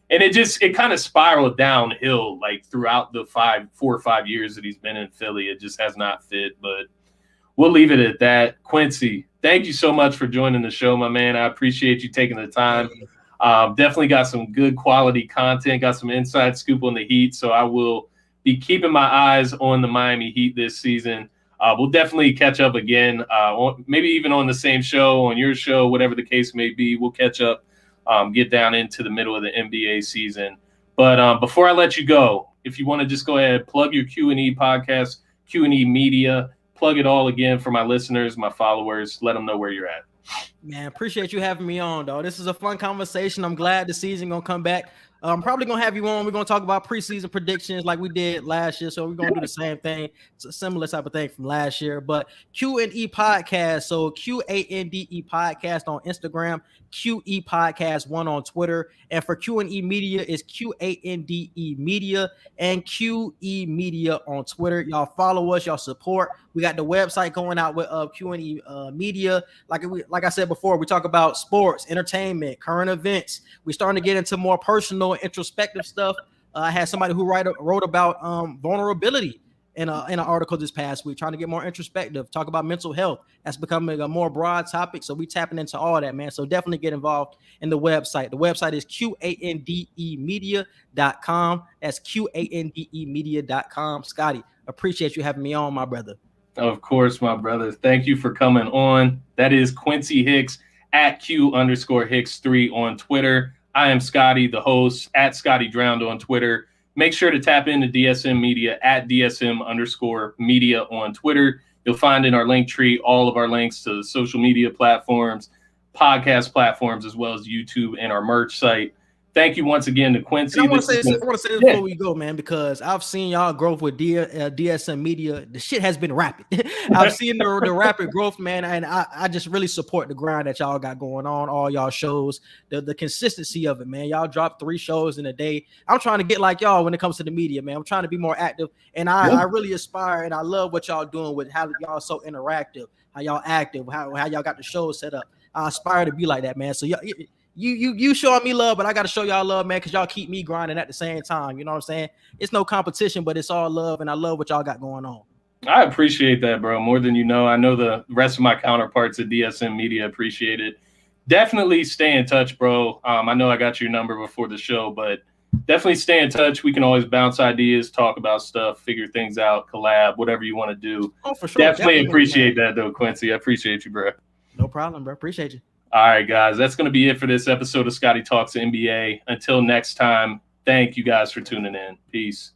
and it kind of spiraled downhill like throughout the 4 or 5 years that he's been in Philly. It just has not fit, but we'll leave it at that. Quincy, thank you so much for joining the show, my man. I appreciate you taking the time. Definitely got some good quality content, got some inside scoop on the Heat. So I will be keeping my eyes on the Miami Heat this season. We'll definitely catch up again, maybe even on the same show, on your show, whatever the case may be. We'll catch up, get down into the middle of the NBA season. But before I let you go, if you want to just go ahead, plug your Q&E podcast, Q&E media, plug it all again for my listeners, my followers, let them know where you're at. Man, appreciate you having me on, though. This is a fun conversation. I'm glad the season going to come back. I'm probably going to have you on. We're going to talk about preseason predictions like we did last year. So we're going to do the same thing. It's a similar type of thing from last year. But Q&E podcast. So QANDE podcast on Instagram, QE podcast 1 on Twitter. And for Q&E media is QANDE media and QE media on Twitter. Y'all follow us. Y'all support. We got the website going out with Q&E media. Like I said before, we talk about sports, entertainment, current events. We're starting to get into more personal, introspective stuff. I had somebody who wrote about vulnerability in an article this past week, trying to get more introspective, talk about mental health. That's becoming a more broad topic. So we tapping into all that, man. So definitely get involved in the website. The website is QANDEmedia.com. That's QANDEmedia.com. Scotty, appreciate you having me on, my brother. Of course, my brother. Thank you for coming on. That is Quincy Hicks at Q_Hicks3 on Twitter. I am Scotty, the host, at Scotty Drowned on Twitter. Make sure to tap into DSM Media at DSM_media on Twitter. You'll find in our link tree all of our links to the social media platforms, podcast platforms, as well as YouTube and our merch site. Thank you once again to Quincy. I want to say this before we go, man, because I've seen y'all growth with DSM Media. The shit has been rapid. I've seen the rapid growth, man, and I just really support the grind that y'all got going on, all y'all shows, the consistency of it, man. Y'all drop 3 shows in a day. I'm trying to get like y'all when it comes to the media, man. I'm trying to be more active, and I really aspire, and I love what y'all doing with how y'all so interactive, how y'all active, how y'all got the shows set up. I aspire to be like that, man. So you showing me love, but I got to show y'all love, man, because y'all keep me grinding at the same time. You know what I'm saying? It's no competition, but it's all love, and I love what y'all got going on. I appreciate that, bro, more than you know. I know the rest of my counterparts at DSM Media appreciate it. Definitely stay in touch, bro. I know I got your number before the show, but definitely stay in touch. We can always bounce ideas, talk about stuff, figure things out, collab, whatever you want to do. Oh, for sure. Definitely appreciate that, though, Quincy. I appreciate you, bro. No problem, bro. Appreciate you. All right, guys, that's going to be it for this episode of Scotty Talks NBA. Until next time, thank you guys for tuning in. Peace.